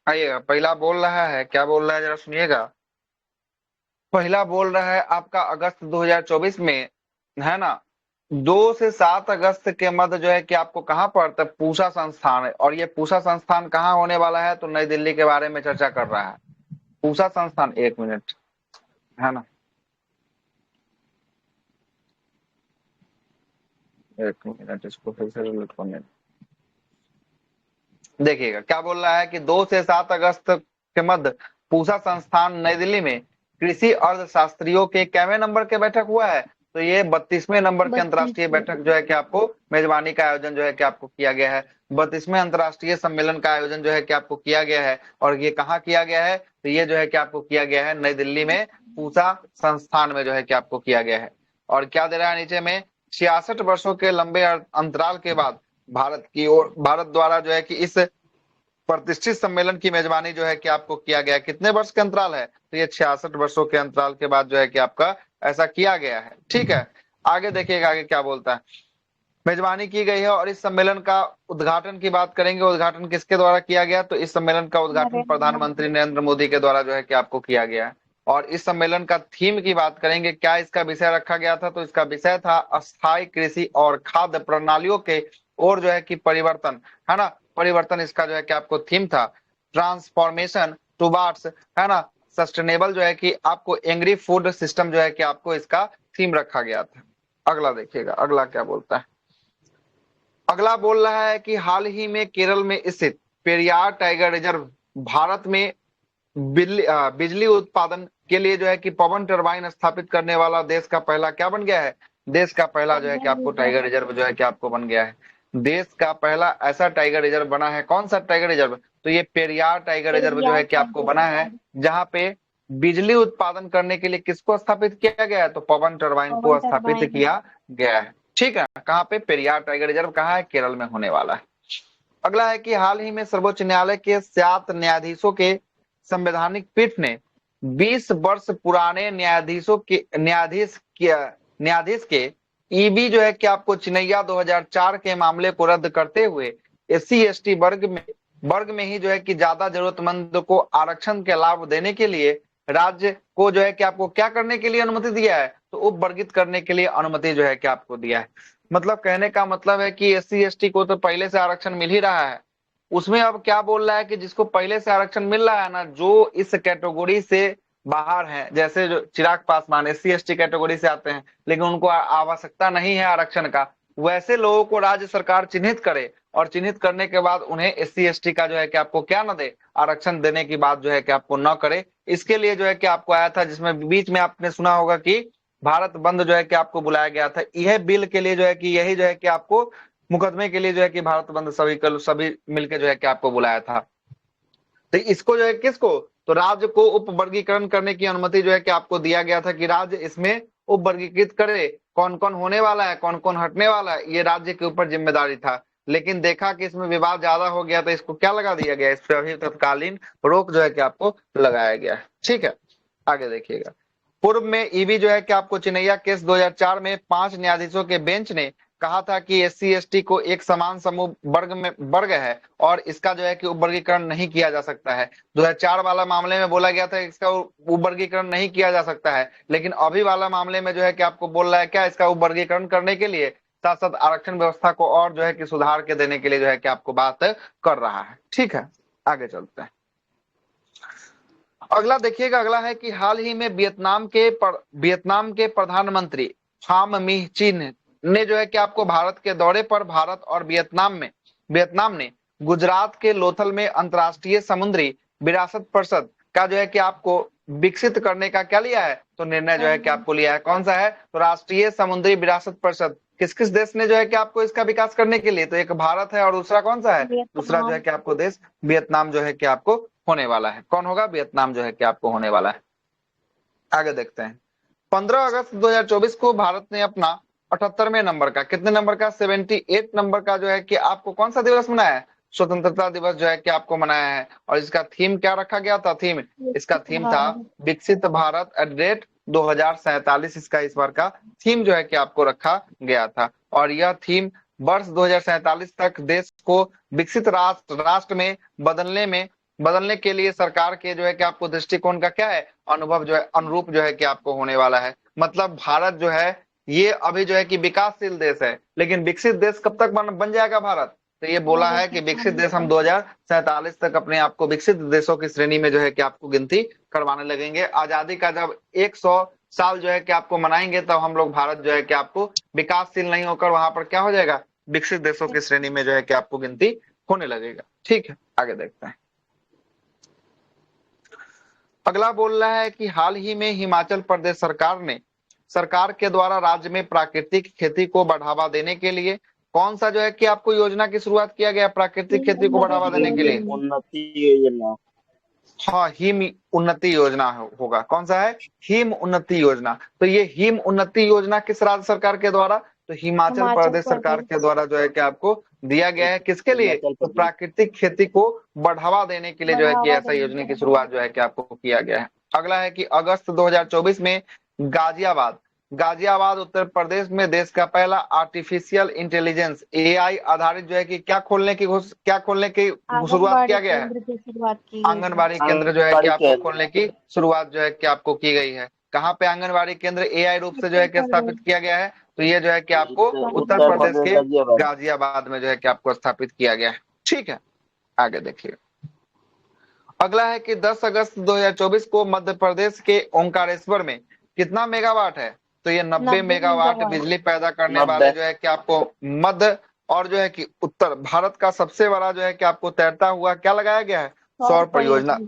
आइएगा, पहला बोल रहा है, क्या बोल रहा है जरा सुनिएगा। पहला बोल रहा है आपका अगस्त 2024 में, है ना, 2 से 7 अगस्त के मध्य जो है कि आपको कहाँ पर, तो पूसा संस्थान है, और ये पूसा संस्थान कहाँ होने वाला है, तो नई दिल्ली के बारे में चर्चा कर रहा है। पूसा संस्थान, 1 मिनट, है ना, 1 मिनट, इसको फिर से रिलेट करने। देखिएगा क्या बोल रहा है कि 2 से 7 अगस्त के मध्य पूसा संस्थान नई दिल्ली में कृषि अर्थशास्त्रियों के कैवे नंबर के बैठक हुआ है, तो ये 32वें नंबर की अंतर्राष्ट्रीय 32। बैठक जो है कि आपको मेजबानी का आयोजन जो है कि आपको किया गया है। 32वें अंतर्राष्ट्रीय सम्मेलन का आयोजन जो है कि आपको किया गया है, और ये कहाँ किया गया है, तो ये जो है कि आपको किया गया है नई दिल्ली में पूसा संस्थान में जो है कि आपको किया गया है। और क्या दे रहा है नीचे में, 66 वर्षों के लंबे अंतराल के बाद भारत द्वारा जो है कि इस प्रतिष्ठित सम्मेलन की मेजबानी जो है कि आपको किया गया है। कितने वर्ष के अंतराल है, तो ये 66 वर्षों के अंतराल के बाद जो है कि आपका ऐसा किया गया है। ठीक है, आगे देखिएगा आगे क्या बोलता है। मेजबानी की गई है, और इस सम्मेलन का उद्घाटन की बात करेंगे, उद्घाटन किसके द्वारा किया गया, तो इस सम्मेलन का उद्घाटन नरेंद्र प्रधानमंत्री मोदी। नरेंद्र मोदी के द्वारा जो है कि आपको किया गया है। और इस सम्मेलन का थीम की बात करेंगे, क्या इसका विषय रखा गया था, तो इसका विषय था अस्थायी कृषि और खाद्य प्रणालियों के और जो है कि परिवर्तन, है ना, परिवर्तन इसका जो है कि आपको थीम था। ट्रांसफॉर्मेशन टूवार्ड्स, है ना, सस्टेनेबल जो है कि आपको एंग्री फूड सिस्टम जो है कि आपको इसका थीम रखा गया था। अगला देखिएगा, अगला क्या बोलता है। अगला बोल रहा है कि हाल ही में केरल में स्थित पेरियार टाइगर रिजर्व भारत में बिजली उत्पादन के लिए जो है कि पवन टरबाइन स्थापित करने वाला देश का पहला क्या बन गया है, देश का पहला जो है कि टाइगर आपको रिजर्व। टाइगर रिजर्व जो है कि आपको बन गया है। देश का पहला ऐसा टाइगर रिजर्व बना है, कौन सा टाइगर रिजर्व, तो ये पेरियार टाइगर रिजर्व जो पेरियार है कि आपको टाइगर बना है, रिजर्व। जहां पे बिजली उत्पादन करने के लिए किसको स्थापित किया गया है, तो पवन टरबाइन पवन को स्थापित टरबाइन। किया गया है। ठीक है, कहाँ पे, पेरियार टाइगर रिजर्व कहाँ है, केरल में होने वाला है। अगला है कि हाल ही में सर्वोच्च न्यायालय के 7 न्यायाधीशों के संवैधानिक पीठ ने 20 वर्ष पुराने न्यायाधीश के ईबी जो है कि आपको चिनैया 2004 के मामले को रद्द करते हुए एससी एसटी वर्ग में ही जो है कि ज्यादा जरूरतमंद को आरक्षण के लाभ देने के लिए राज्य को जो है कि आपको क्या करने के लिए अनुमति दिया है, तो उप वर्गित करने के लिए अनुमति जो है कि आपको दिया है। मतलब कहने का मतलब है कि एससी एसटी को तो पहले से आरक्षण मिल ही रहा है, उसमें अब क्या बोल रहा है कि जिसको पहले से आरक्षण मिल रहा है ना, जो इस कैटेगरी से बाहर है, जैसे जो Chirag Paswan SC ST category से आते हैं लेकिन उनको आवश्यकता नहीं है आरक्षण का, वैसे लोगों को राज्य सरकार चिन्हित करे, और चिन्हित करने के बाद उन्हें एससी एसटी का जो है कि आपको क्या न दे, आरक्षण देने की बात जो है कि आपको न करे। इसके लिए जो है कि आपको आया था, जिसमें बीच में आपने सुना होगा कि भारत बंद जो है कि आपको बुलाया गया था, यह बिल के लिए जो है कि यही जो है कि आपको मुकदमे के लिए जो है कि भारत बंद सभी मिलकर जो है कि आपको बुलाया था। तो इसको जो है किसको, तो राज्य को उप वर्गीकरण करने की अनुमति जो है कि आपको दिया गया था, कि राज्य इसमें उप वर्गीकृत करे, कौन कौन होने वाला है कौन कौन हटने वाला है, ये राज्य के ऊपर जिम्मेदारी था। लेकिन देखा कि इसमें विवाद ज्यादा हो गया, तो इसको क्या लगा दिया गया, इस पर अभी तत्कालीन रोक जो है कि आपको लगाया गया है। ठीक है, आगे देखिएगा। पूर्व में ईबी जो है कि आपको चिनैया केस 2004 में 5 न्यायाधीशों के बेंच ने कहा था कि एससी एसटी को एक समान समूह वर्ग है, और इसका जो है कि उपवर्गीकरण नहीं किया जा सकता है। 2004 वाला मामले में बोला गया था कि इसका उपवर्गीकरण नहीं किया जा सकता है, लेकिन अभी वाला मामले में जो है कि आपको बोल रहा है क्या, इसका उपवर्गीकरण करने के लिए, साथ साथ आरक्षण व्यवस्था को और जो है कि सुधार के देने के लिए जो है कि आपको बात कर रहा है। ठीक है, आगे चलते हैं। अगला देखिएगा, अगला है कि हाल ही में वियतनाम के प्रधानमंत्री फाम मिह चिन ने जो है कि आपको भारत के दौरे पर भारत और वियतनाम ने गुजरात के लोथल में अंतर्राष्ट्रीय समुद्री विरासत परिषद का जो है कि आपको विकसित करने का क्या लिया है, तो निर्णय जो है कि आपको लिया है। कौन सा है, तो राष्ट्रीय समुद्री विरासत परिषद किस किस देश ने जो है कि आपको इसका विकास करने के लिए, तो एक भारत है, और दूसरा कौन सा है, दूसरा जो है वियतनाम। कि आपको देश वियतनाम जो है कि आपको होने वाला है। कौन होगा, वियतनाम जो है कि आपको होने वाला है। आगे देखते हैं। 15 अगस्त 2024 को भारत ने अपना 78वें नंबर का, कितने नंबर का, 78 नंबर का जो है कि आपको कौन सा दिवस मनाया है, स्वतंत्रता दिवस जो है कि आपको मनाया है। और इसका थीम क्या रखा गया था, थीम, इसका विकसित थीम था भारत। विकसित भारत @ 2047, इसका इस बार का थीम जो है कि आपको रखा गया था। और यह थीम वर्ष 2047 तक देश को विकसित राष्ट्र में बदलने में बदलने के लिए सरकार के जो है कि आपको दृष्टिकोण का क्या है, अनुभव जो है अनुरूप जो है कि आपको होने वाला है। मतलब भारत जो है ये अभी जो है कि विकासशील देश है, लेकिन विकसित देश कब तक बन जाएगा भारत? तो ये बोला है कि विकसित देश हम 2047 तक अपने आप को विकसित देशों की श्रेणी में जो है कि आपको गिनती करवाने लगेंगे। आजादी का जब 100 साल जो है कि आपको मनाएंगे, तब हम लोग भारत जो है कि आपको विकासशील नहीं होकर वहां पर क्या हो जाएगा, विकसित देशों की श्रेणी में जो है कि आपको गिनती होने लगेगा। ठीक है, आगे देखते हैं। अगला बोल रहा है कि हाल ही में हिमाचल प्रदेश सरकार के द्वारा राज्य में प्राकृतिक खेती को बढ़ावा देने के लिए कौन सा जो है कि आपको योजना की शुरुआत किया गया प्राकृतिक खेती को बढ़ावा देने के लिए? उन्नति योजना। हाँ, हिम उन्नति योजना होगा। कौन सा है? हिम उन्नति योजना। तो ये हिम उन्नति योजना किस राज्य सरकार के द्वारा? तो हिमाचल प्रदेश सरकार के द्वारा जो है कि आपको दिया गया है। किसके लिए? तो प्राकृतिक खेती को बढ़ावा देने के लिए जो है कि ऐसा योजना की शुरुआत जो है कि आपको किया गया है। अगला है कि अगस्त 2024 में गाजियाबाद उत्तर प्रदेश में देश का पहला आर्टिफिशियल इंटेलिजेंस एआई आधारित जो है कि क्या खोलने की शुरुआत किया गया है? आंगनबाड़ी केंद्र जो है कि आपको खोलने की शुरुआत जो है कि आपको की गई है। कहाँ पे आंगनबाड़ी केंद्र एआई रूप से जो है कि स्थापित किया गया है? तो ये जो है कि आपको उत्तर प्रदेश के गाजियाबाद में जो है कि आपको स्थापित किया गया है। ठीक है, आगे देखिए। अगला है कि 10 अगस्त 2024 को मध्य प्रदेश के ओंकारेश्वर में कितना मेगावाट है? तो ये 90 मेगावाट बिजली पैदा करने वाले जो है कि आपको मध्य और जो है कि उत्तर भारत का सबसे बड़ा जो है कि आपको तैरता हुआ क्या लगाया गया है, सौर परियोजना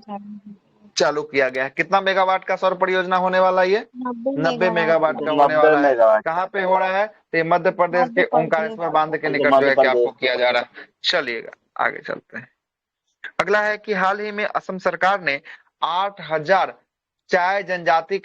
चालू किया गया है। कितना मेगावाट का सौर परियोजना होने वाला है? ये 90 मेगावाट का होने वाला है। कहाँ पे हो रहा है? तो मध्य प्रदेश के ओंकारेश्वर बांध के निकट जो है कि आपको किया जा रहा है। चलिएगा आगे चलते हैं। अगला है कि हाल ही में असम सरकार ने 8000 चाय जनजाति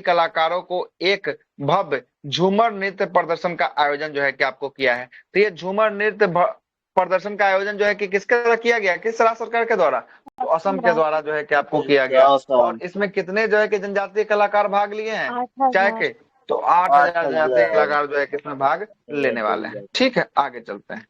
कलाकारों को एक भव्य झूमर नृत्य प्रदर्शन का आयोजन जो है कि आपको किया है। तो ये झूमर नृत्य प्रदर्शन का आयोजन जो है कि किसके द्वारा किया गया, किस राज्य सरकार के द्वारा? तो असम के द्वारा जो है कि आपको किया गया। और इसमें कितने जो है कि जनजातीय कलाकार भाग लिए हैं चाय के? तो 8000 जनजातीय कलाकार जो है कि इसमें भाग लेने वाले हैं। ठीक है, आगे चलते हैं।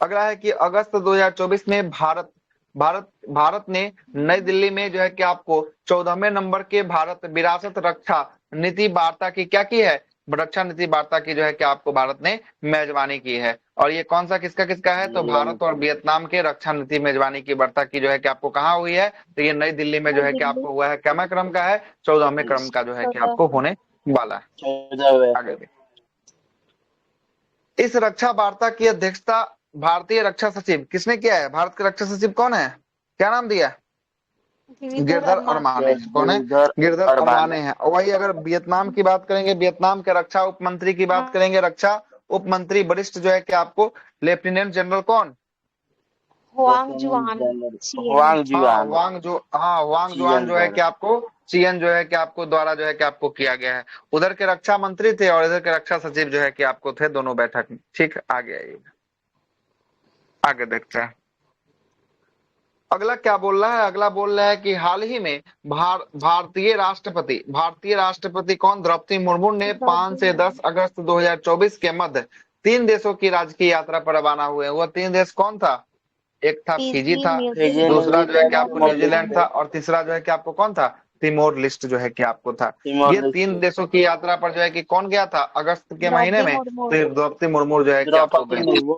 अगला है कि अगस्त 2024 में भारत ने नई दिल्ली में जो है कि आपको 14वें नंबर के भारत विरासत रक्षा नीति वार्ता की क्या की है, रक्षा नीति वार्ता की जो है कि आपको भारत ने मेजबानी की है। और ये कौन सा किसका है? तो भारत और वियतनाम के रक्षा नीति मेजबानी की वार्ता की जो है कि आपको कहाँ हुई है? तो ये नई दिल्ली में जो है कि आपको हुआ है। क्या क्रम का है? 14वें क्रम का जो है कि आपको होने वाला है। आगे इस रक्षा वार्ता की अध्यक्षता भारतीय रक्षा सचिव किसने किया है? भारत के रक्षा सचिव कौन है? क्या नाम दिया? गिरधर अरमाने। कौन है? गिरधर अरमाने हैं। वही अगर वियतनाम की बात करेंगे, वियतनाम के रक्षा उप मंत्री की बात करेंगे, रक्षा उप मंत्री वरिष्ठ जो है कि आपको लेफ्टिनेंट जनरल कौन? वांग जुआन जो है कि आपको सीएन जो है कि आपको द्वारा जो है कि आपको किया गया है। उधर के रक्षा मंत्री थे और इधर के रक्षा सचिव जो है कि आपको थे दोनों बैठक में। ठीक, आगे आइएगा, आगे देखते हैं। अगला क्या बोल रहा है? अगला बोल रहा है कि हाल ही में भारतीय राष्ट्रपति कौन? द्रौपदी मुर्मू ने 5 से 10 अगस्त 2024 के मध्य 3 देशों की राजकीय यात्रा पर रवाना हुए। वह 3 देश कौन था? एक था फिजी था, दूसरा जो है कि आपको न्यूजीलैंड था, और तीसरा जो है कि आपको कौन था? तिमोर लिस्ट जो है कि आपको था। ये 3 देशों की यात्रा पर जो है कि कौन गया था अगस्त के महीने में? तो द्रौपदी मुर्मू जो है कि आपको गई।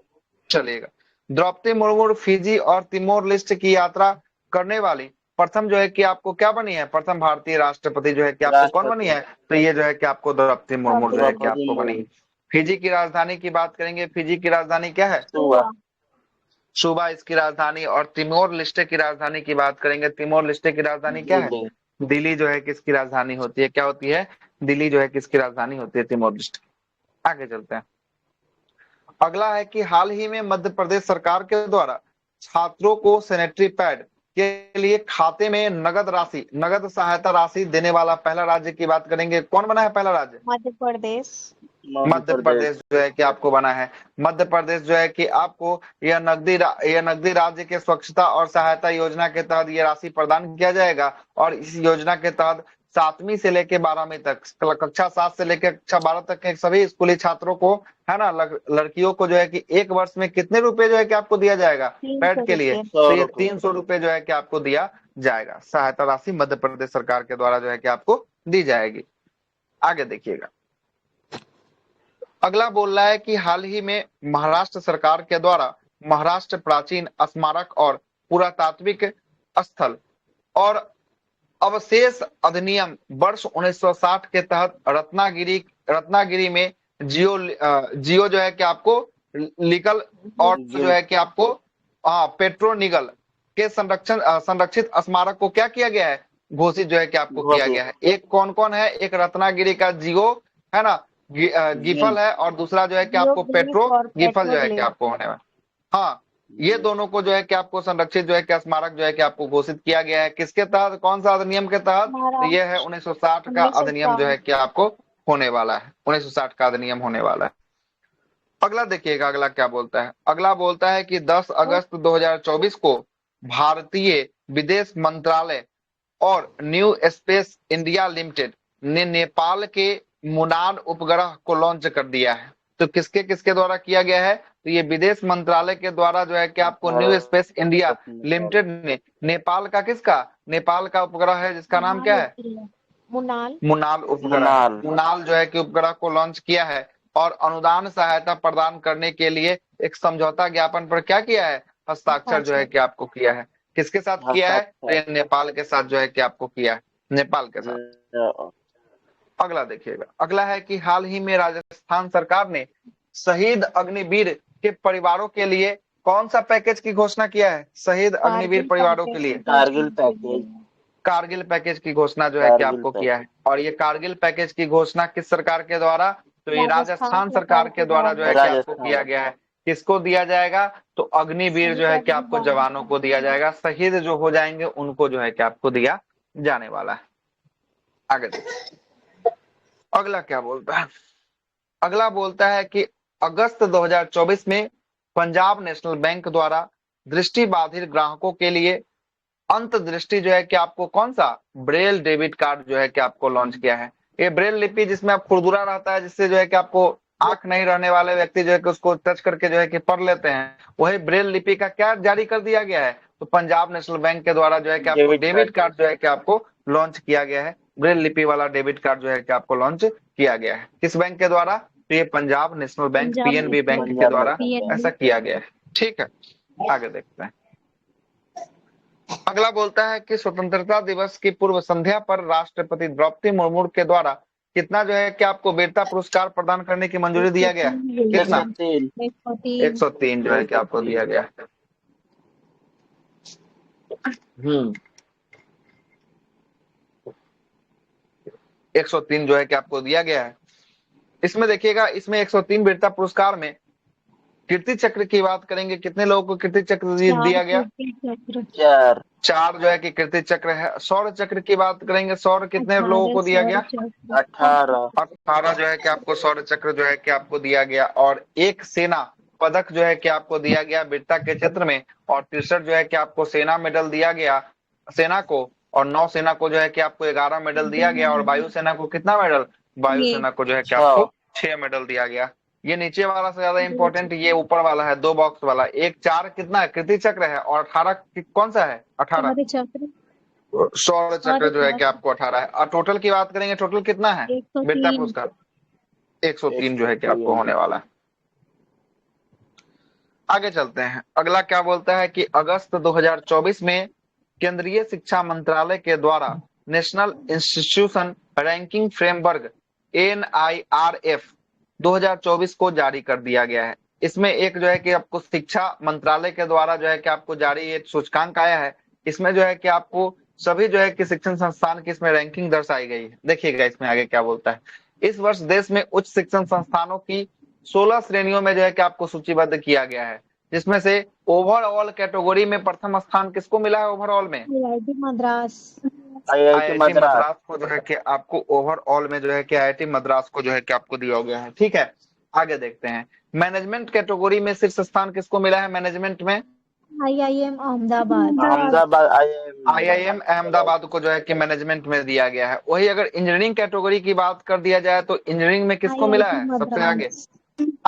चलिएगा, द्रौपदी मुर्मू फिजी और तिमोर लिस्ट की यात्रा करने वाली प्रथम जो है कि आपको क्या बनी है? प्रथम भारतीय राष्ट्रपति जो है कि आपको कौन बनी है? तो ये जो है कि आपको द्रौपदी मुर्मू जो है कि आपको बनी है। फिजी की राजधानी की बात करेंगे, फिजी की राजधानी क्या है? सुबा इसकी राजधानी। और तिमोर लिस्टे की राजधानी की बात करेंगे, तिमोर लिस्टे की राजधानी क्या है? दिल्ली जो है किसकी राजधानी होती है? क्या होती है? दिल्ली जो है किसकी राजधानी होती है? तिमोर लिस्टे। आगे चलते हैं। अगला है कि हाल ही में मध्य प्रदेश सरकार के द्वारा छात्रों को सैनिटरी पैड के लिए खाते में नगद सहायता राशि देने वाला पहला राज्य की बात करेंगे। कौन बना है पहला राज्य? मध्य प्रदेश जो है कि आपको बना है। मध्य प्रदेश जो है कि आपको यह नगदी राज्य के स्वच्छता और सहायता योजना के तहत यह राशि प्रदान किया जाएगा। और इस योजना के तहत 7वीं से लेके 12वीं तक, कक्षा 7 से लेकर कक्षा 12 तक के सभी स्कूली छात्रों को, है ना, लड़कियों को जो है कि एक वर्ष में कितने रुपए जो है कि आपको दिया जाएगा 300 पैड के लिए? रुपये। तो ये 300 रुपए जो है कि आपको दिया जाएगा। सहायता राशि मध्य प्रदेश सरकार के द्वारा जो है कि आपको दी जाएगी। आगे देखिएगा, अगला बोल रहा है कि हाल ही में महाराष्ट्र सरकार के द्वारा महाराष्ट्र प्राचीन स्मारक और पुरातात्विक स्थल और अवशेष अधिनियम वर्ष 1960 के तहत रत्नागिरी में जियो जो है कि आपको लीगल और जो है कि आपको पेट्रोनिगल के संरक्षित स्मारक को क्या किया गया है? घोषित जो है कि आपको किया गया है। एक कौन कौन है? एक रत्नागिरी का जियो, है ना, गिफल है, और दूसरा जो है कि आपको पेट्रो गिफल जो है कि आपको होने वाला। हाँ, ये दोनों को जो है कि आपको संरक्षित जो है कि स्मारक जो है कि आपको घोषित किया गया है। किसके तहत? कौन सा अधिनियम के तहत? तो ये है 1960 का अधिनियम जो है कि आपको होने वाला है। 1960 का अधिनियम होने वाला है। अगला देखिएगा, अगला क्या बोलता है? अगला बोलता है कि 10 अगस्त 2024 को भारतीय विदेश मंत्रालय और न्यू स्पेस इंडिया लिमिटेड ने नेपाल के मुनार उपग्रह को लॉन्च कर दिया है। तो किसके किसके द्वारा किया गया है? तो ये विदेश मंत्रालय के द्वारा जो है कि आपको न्यू स्पेस इंडिया लिमिटेड ने नेपाल का, किसका? नेपाल का उपग्रह है जिसका नाम क्या है? मुनाल उपग्रह। मुनाल जो है कि उपग्रह को लॉन्च किया है और अनुदान सहायता प्रदान करने के लिए एक समझौता ज्ञापन पर क्या किया है? हस्ताक्षर जो है कि आपको किया है। किसके साथ किया है? तो नेपाल के साथ जो है कि आपको किया है, नेपाल के साथ। अगला देखिएगा, अगला है कि हाल ही में राजस्थान सरकार ने शहीद अग्निवीर के परिवारों के लिए कौन सा पैकेज की घोषणा किया है? शहीद अग्निवीर परिवारों के लिए कारगिल पैकेज की घोषणा जो है कि आपको किया है। और ये कारगिल पैकेज की घोषणा किस सरकार के द्वारा? तो ये राजस्थान सरकार के द्वारा जो है कि आपको किया गया है। किसको दिया जाएगा? तो अग्निवीर जो है कि आपको जवानों को दिया जाएगा। शहीद जो हो जाएंगे उनको जो है कि आपको दिया जाने वाला है। आगे देखिए, अगला क्या बोलता है? अगला बोलता है कि अगस्त 2024 में पंजाब नेशनल बैंक द्वारा दृष्टिबाधित ग्राहकों के लिए अंतदृष्टि जो है कि आपको कौन सा? ब्रेल डेबिट कार्ड जो है कि आपको लॉन्च किया है। ये ब्रेल लिपि जिसमें आप खुरदुरा रहता है, जिससे जो है कि आपको आंख नहीं रहने वाले व्यक्ति जो है कि उसको टच करके जो है कि पढ़ लेते हैं, वही ब्रेल लिपि का क्या जारी कर दिया गया है? तो पंजाब नेशनल बैंक के द्वारा जो है कि आपको डेबिट कार्ड जो है कि आपको लॉन्च किया गया है। ब्रेल लिपि वाला डेबिट कार्ड जो है कि आपको लॉन्च किया गया है। किस बैंक के द्वारा? तो ये Punjab national bank, PNB bank के द्वारा ऐसा किया गया है। ठीक है, आगे देखते हैं। अगला बोलता है कि स्वतंत्रता दिवस की पूर्व संध्या पर राष्ट्रपति द्रौपदी मुर्मू के द्वारा कितना जो है कि आपको वीरता पुरस्कार प्रदान करने की मंजूरी दिया गया? कितना? 103 जो है कि आपको दिया गया। 103 जो है कि आपको दिया गया है। इसमें देखिएगा, इसमें 103 वीरता पुरस्कार में कीर्ति चक्र की बात करेंगे, कितने लोगों को कीर्ति चक्र दिया गया? 4 जो है कि कीर्ति चक्र है। शौर्य चक्र की बात करेंगे, शौर्य कितने लोगों को दिया गया? 18 जो है कि आपको शौर्य चक्र जो है कि आपको दिया गया। और एक सेना पदक जो है कि आपको दिया गया वीरता के क्षेत्र में। और 63 जो है कि आपको सेना मेडल दिया गया सेना को। और नौसेना को जो है कि आपको 11 मेडल दिया गया। और वायुसेना को कितना मेडल? वायुसेना को जो है कि आपको 6 मेडल दिया गया। ये नीचे वाला से ज्यादा इंपॉर्टेंट ये ऊपर वाला है, 2 बॉक्स वाला। 1 4 कितना है? कीर्ति चक्र है। और 18 कौन सा है? 18 शौर्य चक्र जो है कि आपको 18 है। और टोटल की बात करेंगे, टोटल कितना है वीरता पुरस्कार? 103 जो है कि आपको होने वाला है। आगे चलते हैं, अगला क्या बोलता है कि अगस्त 2024 में केंद्रीय शिक्षा मंत्रालय के द्वारा national institution ranking framework NIRF 2024 को जारी कर दिया गया है। इसमें एक जो है कि आपको शिक्षा मंत्रालय के द्वारा जो है कि आपको जारी एक सूचकांक आया है। इसमें जो है कि आपको सभी जो है कि शिक्षण संस्थान की इसमें रैंकिंग दर्शाई गई है। देखिएगा इसमें आगे क्या बोलता है। इस वर्ष देश में उच्च शिक्षण संस्थानों की 16 श्रेणियों में जो है कि आपको सूचीबद्ध किया गया है, जिसमें से ओवरऑल कैटेगरी में प्रथम स्थान किसको मिला है? ओवरऑल में IIT मद्रास को जो है कि आपको ओवरऑल में जो है कि IIT मद्रास को जो है कि आपको दिया गया है। ठीक है, आगे देखते हैं। मैनेजमेंट कैटेगरी में शीर्ष स्थान किसको मिला है? मैनेजमेंट में IIM अहमदाबाद। अहमदाबाद IIM अहमदाबाद को जो है कि मैनेजमेंट में दिया गया है। वही अगर इंजीनियरिंग कैटेगरी की बात कर दिया जाए तो इंजीनियरिंग में किसको मिला है सबसे आगे?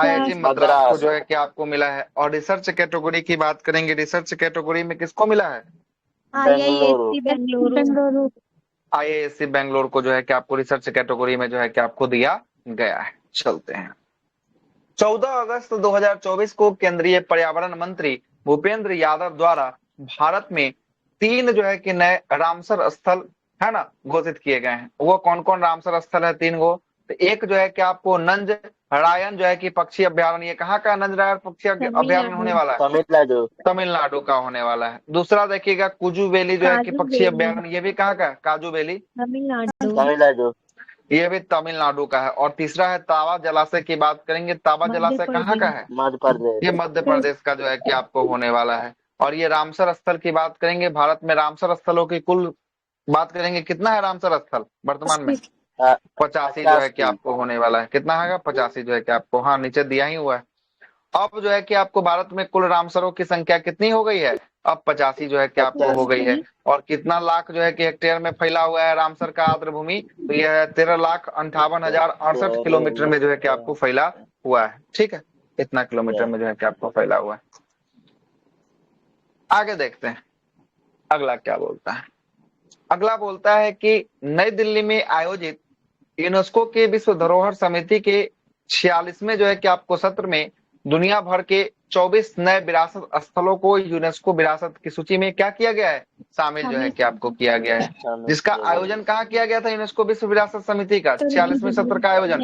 IIT मद्रास को जो है कि आपको मिला है। और रिसर्च कैटेगरी की बात करेंगे, रिसर्च कैटेगरी में किसको मिला है? IISc बेंगलुरु। IISc बेंगलोर को जो है कि आपको रिसर्च कैटेगरी में जो है कि आपको दिया गया है। चलते हैं 14 अगस्त 2024 को केंद्रीय पर्यावरण मंत्री भूपेंद्र यादव द्वारा भारत में 3 जो है कि नए रामसर स्थल है ना घोषित किए गए हैं। वो कौन कौन रामसर स्थल है? 3 गो। तो एक जो है कि आपको नंज रायन जो है कि पक्षी अभ्यारण्य, ये कहाँ का नंज रायन पक्षी अभ्यारण्य होने वाला है? तमिलनाडु। तमिलनाडु का होने वाला है। दूसरा देखिएगा कुजू बेली जो है कि पक्षी अभ्यारण्य, ये भी कहाँ का है? काजू बेली तमिलनाडु। ये भी तमिलनाडु का है। और तीसरा है तावा जलाशय की बात करेंगे, तावा जलाशय कहाँ का है? मध्य प्रदेश। ये मध्य प्रदेश का जो है कि आपको होने वाला है। और ये रामसर स्थल की बात करेंगे, भारत में रामसर स्थलों की कुल बात करेंगे, कितना है रामसर स्थल वर्तमान में? 85 जो है कि आपको होने वाला है। कितना है? 85 जो है कि आपको, हाँ नीचे दिया ही हुआ है। अब जो है कि आपको भारत में कुल रामसरों की संख्या कितनी हो गई है? अब 85 जो है कि आपको हो गई है। और कितना लाख जो है कि हेक्टेयर में फैला हुआ है रामसर का आर्द्र भूमि? तो यह है 13,58,068 किलोमीटर में जो है कि आपको फैला हुआ है। ठीक है, इतना किलोमीटर में जो है कि आपको फैला हुआ है। आगे देखते हैं अगला क्या बोलता है। अगला बोलता है कि नई दिल्ली में आयोजित यूनेस्को के विश्व धरोहर समिति के 46वें जो है कि आपको सत्र में दुनिया भर के 24 नए विरासत स्थलों को यूनेस्को विरासत की सूची में क्या किया गया है? शामिल जो है कि आपको किया गया है। जिसका आयोजन कहाँ किया गया था? यूनेस्को विश्व विरासत समिति का 46वें सत्र का आयोजन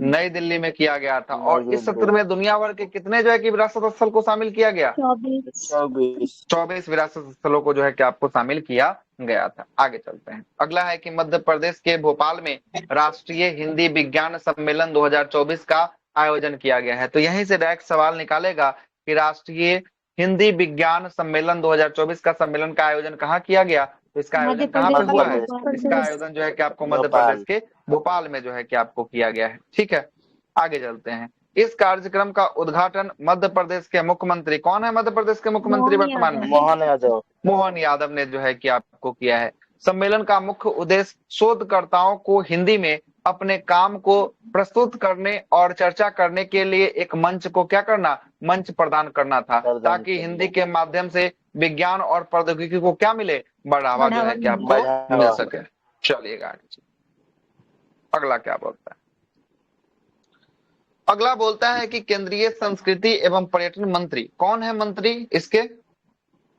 नई दिल्ली में किया गया था। और इस सत्र में दुनिया भर के कितने जो है कि विरासत स्थल को शामिल किया गया? 24 विरासत स्थलों को जो है कि आपको शामिल किया गया था। आगे चलते हैं। अगला है कि मध्य प्रदेश के भोपाल में राष्ट्रीय हिंदी विज्ञान सम्मेलन 2024 का आयोजन किया गया है। तो यहीं से डायरेक्ट सवाल निकालेगा कि राष्ट्रीय हिंदी विज्ञान सम्मेलन 2024 का सम्मेलन का आयोजन कहाँ किया गया? तो इसका आयोजन कहाँ पे हुआ है? इसका आयोजन जो है कि आपको मध्य प्रदेश के भोपाल में जो है कि आपको किया गया है। ठीक है, आगे चलते हैं। इस कार्यक्रम का उद्घाटन मध्य प्रदेश के मुख्यमंत्री, कौन है मध्य प्रदेश के मुख्यमंत्री वर्तमान में? मोहन यादव ने जो है कि आपको किया है। सम्मेलन का मुख्य उद्देश्य शोधकर्ताओं को हिंदी में अपने काम को प्रस्तुत करने और चर्चा करने के लिए एक मंच को क्या करना? मंच प्रदान करना था, ताकि हिंदी के माध्यम से विज्ञान और प्रौद्योगिकी को क्या मिले? बढ़ावा जो है कि आपको मिल सके। चलिएगा अगला क्या बोलता है। अगला बोलता है कि केंद्रीय संस्कृति एवं पर्यटन मंत्री, कौन है मंत्री इसके?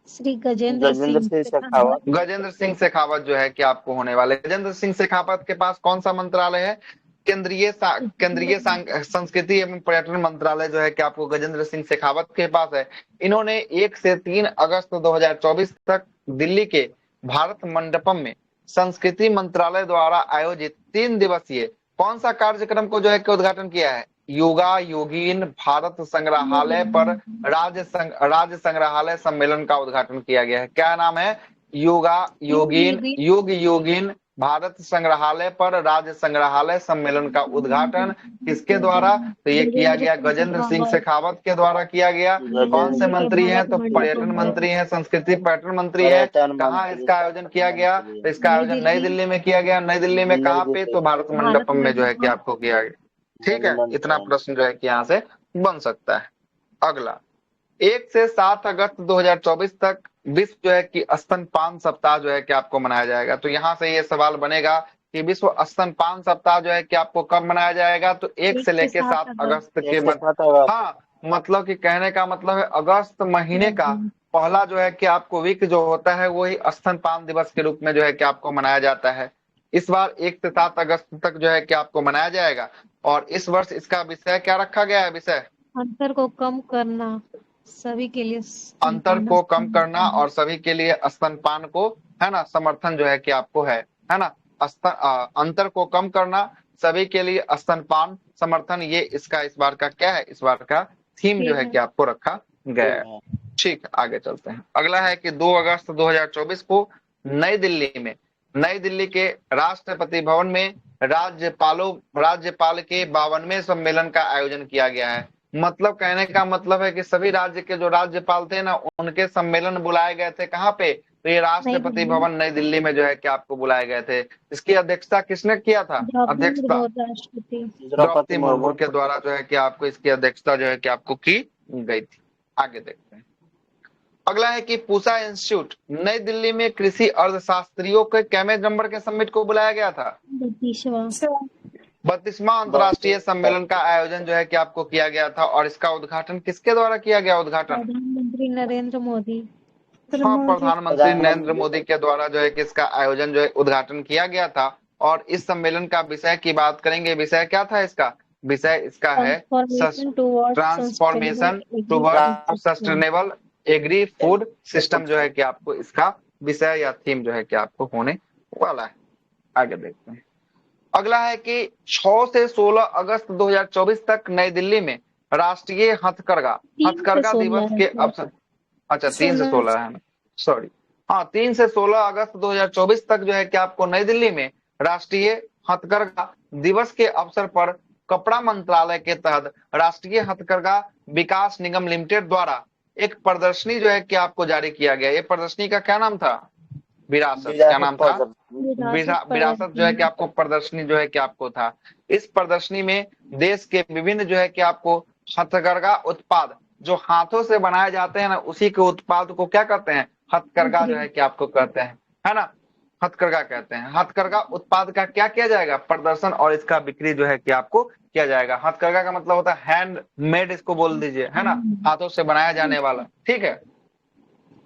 श्री गजेंद्र सिंह शेखावत। गजेंद्र सिंह शेखावत जो है कि आपको होने वाले। गजेंद्र सिंह शेखावत के पास कौन सा मंत्रालय है? केंद्रीय संस्कृति एवं पर्यटन मंत्रालय जो है कि आपको गजेंद्र सिंह शेखावत के पास है। इन्होंने 1 से 3 अगस्त 2024 तक दिल्ली के भारत मंडपम में संस्कृति मंत्रालय द्वारा आयोजित 3 दिवसीय कौन सा कार्यक्रम को जो है कि उद्घाटन किया है? योगा योगीन भारत संग्रहालय पर राज्य संग्रहालय सम्मेलन का उद्घाटन किया गया है। क्या नाम है? योगा योगीन योग योगीन भारत संग्रहालय पर राज्य संग्रहालय सम्मेलन का उद्घाटन किसके द्वारा? तो ये किया गया गजेंद्र सिंह शेखावत के द्वारा किया गया। कौन से मंत्री हैं? तो पर्यटन मंत्री हैं, संस्कृति पर्यटन मंत्री है। कहाँ इसका आयोजन किया गया? तो इसका आयोजन नई दिल्ली में किया गया। नई दिल्ली में कहाँ पे? तो भारत मंडपम में जो है कि आपको किया गया। ठीक है, इतना प्रश्न जो है कि यहाँ से बन सकता है। अगला 1 से 7 अगस्त 2024 तक विश्व जो है कि स्तनपान सप्ताह जो है कि आपको मनाया जाएगा। तो यहाँ से ये सवाल बनेगा कि विश्व स्तनपान सप्ताह जो है कि आपको कब मनाया जाएगा? तो 1 से लेके 7 अगस्त के हाँ, मतलब कि कहने का मतलब है अगस्त महीने का पहला जो है कि आपको वीक जो होता है वही स्तनपान दिवस के रूप में जो है कि आपको मनाया जाता है। इस बार 1 से 7 अगस्त तक जो है कि आपको मनाया जाएगा। और इस वर्ष इसका विषय क्या रखा गया है? विषय अंतर को कम करना, सभी के लिए अंतर को कम करना और सभी के लिए स्तनपान को है ना समर्थन जो है कि आपको है ना अंतर को कम करना, सभी के लिए स्तनपान समर्थन, ये इसका इस बार का क्या है? इस बार का थीम जो है कि आपको रखा गया है। ठीक, आगे चलते हैं। अगला है कि 2 अगस्त 2024 को नई दिल्ली के राष्ट्रपति भवन में राज्यपाल के 52वें सम्मेलन का आयोजन किया गया है। मतलब कहने का मतलब है कि सभी राज्य के जो राज्यपाल थे ना, उनके सम्मेलन बुलाए गए थे कहाँ पे? तो ये राष्ट्रपति दिल्ली। भवन नई दिल्ली में जो है कि आपको बुलाए गए थे। इसकी अध्यक्षता किसने किया था? द्रौपदी अध्यक्षता मुर्मू राष्ट्रपति। द्रौपदी मुर्मू के द्वारा जो है कि आपको इसकी अध्यक्षता जो है कि आपको की गई थी। आगे देखते हैं। अगला है कि पूसा इंस्टीट्यूट नई दिल्ली में कृषि अर्थशास्त्रियों के कैमे नंबर के समिट को बुलाया गया था? 32वां। 32वां अंतर्राष्ट्रीय सम्मेलन का आयोजन जो है कि आपको किया गया था, और इसका उद्घाटन किसके द्वारा किया गया? उद्घाटन प्रधानमंत्री नरेंद्र मोदी। हाँ, प्रधानमंत्री नरेंद्र मोदी के द्वारा जो है कि इसका आयोजन जो है उद्घाटन किया गया था। और इस सम्मेलन का विषय की बात करेंगे, विषय क्या था इसका? विषय इसका है transformation towards sustainable agri food system जो है कि आपको इसका विषय या थीम जो है कि आपको होने वाला है। आगे देखते हैं। अगला है कि 6 से 16 अगस्त 2024 तक नई दिल्ली में राष्ट्रीय हथकरघा दिवस के अवसर, अच्छा 3 से 16 है ना, सॉरी, हाँ 3 से 16 अगस्त 2024 तक जो है कि आपको नई दिल्ली में राष्ट्रीय हथकरघा दिवस के अवसर पर कपड़ा मंत्रालय के तहत राष्ट्रीय हथकरघा विकास निगम लिमिटेड द्वारा एक प्रदर्शनी जो है कि आपको जारी किया गया। ये प्रदर्शनी का क्या नाम था? विरासत। क्या नाम था? विरासत जो है कि आपको प्रदर्शनी जो है कि आपको था। इस प्रदर्शनी में देश के विभिन्न जो है कि आपको हथकरघा उत्पाद जो हाथों से बनाए जाते हैं ना, उसी के उत्पाद को क्या कहते हैं? हथकरघा जो है कि आपको कहते हैं, है ना, हथकरघा कहते हैं। हथकरघा उत्पाद का क्या किया जाएगा? प्रदर्शन और इसका बिक्री जो है कि आपको किया जाएगा। हथकरघा का मतलब होता है हैंड मेड, इसको बोल दीजिए, है ना, हाथों से बनाया जाने वाला। ठीक है,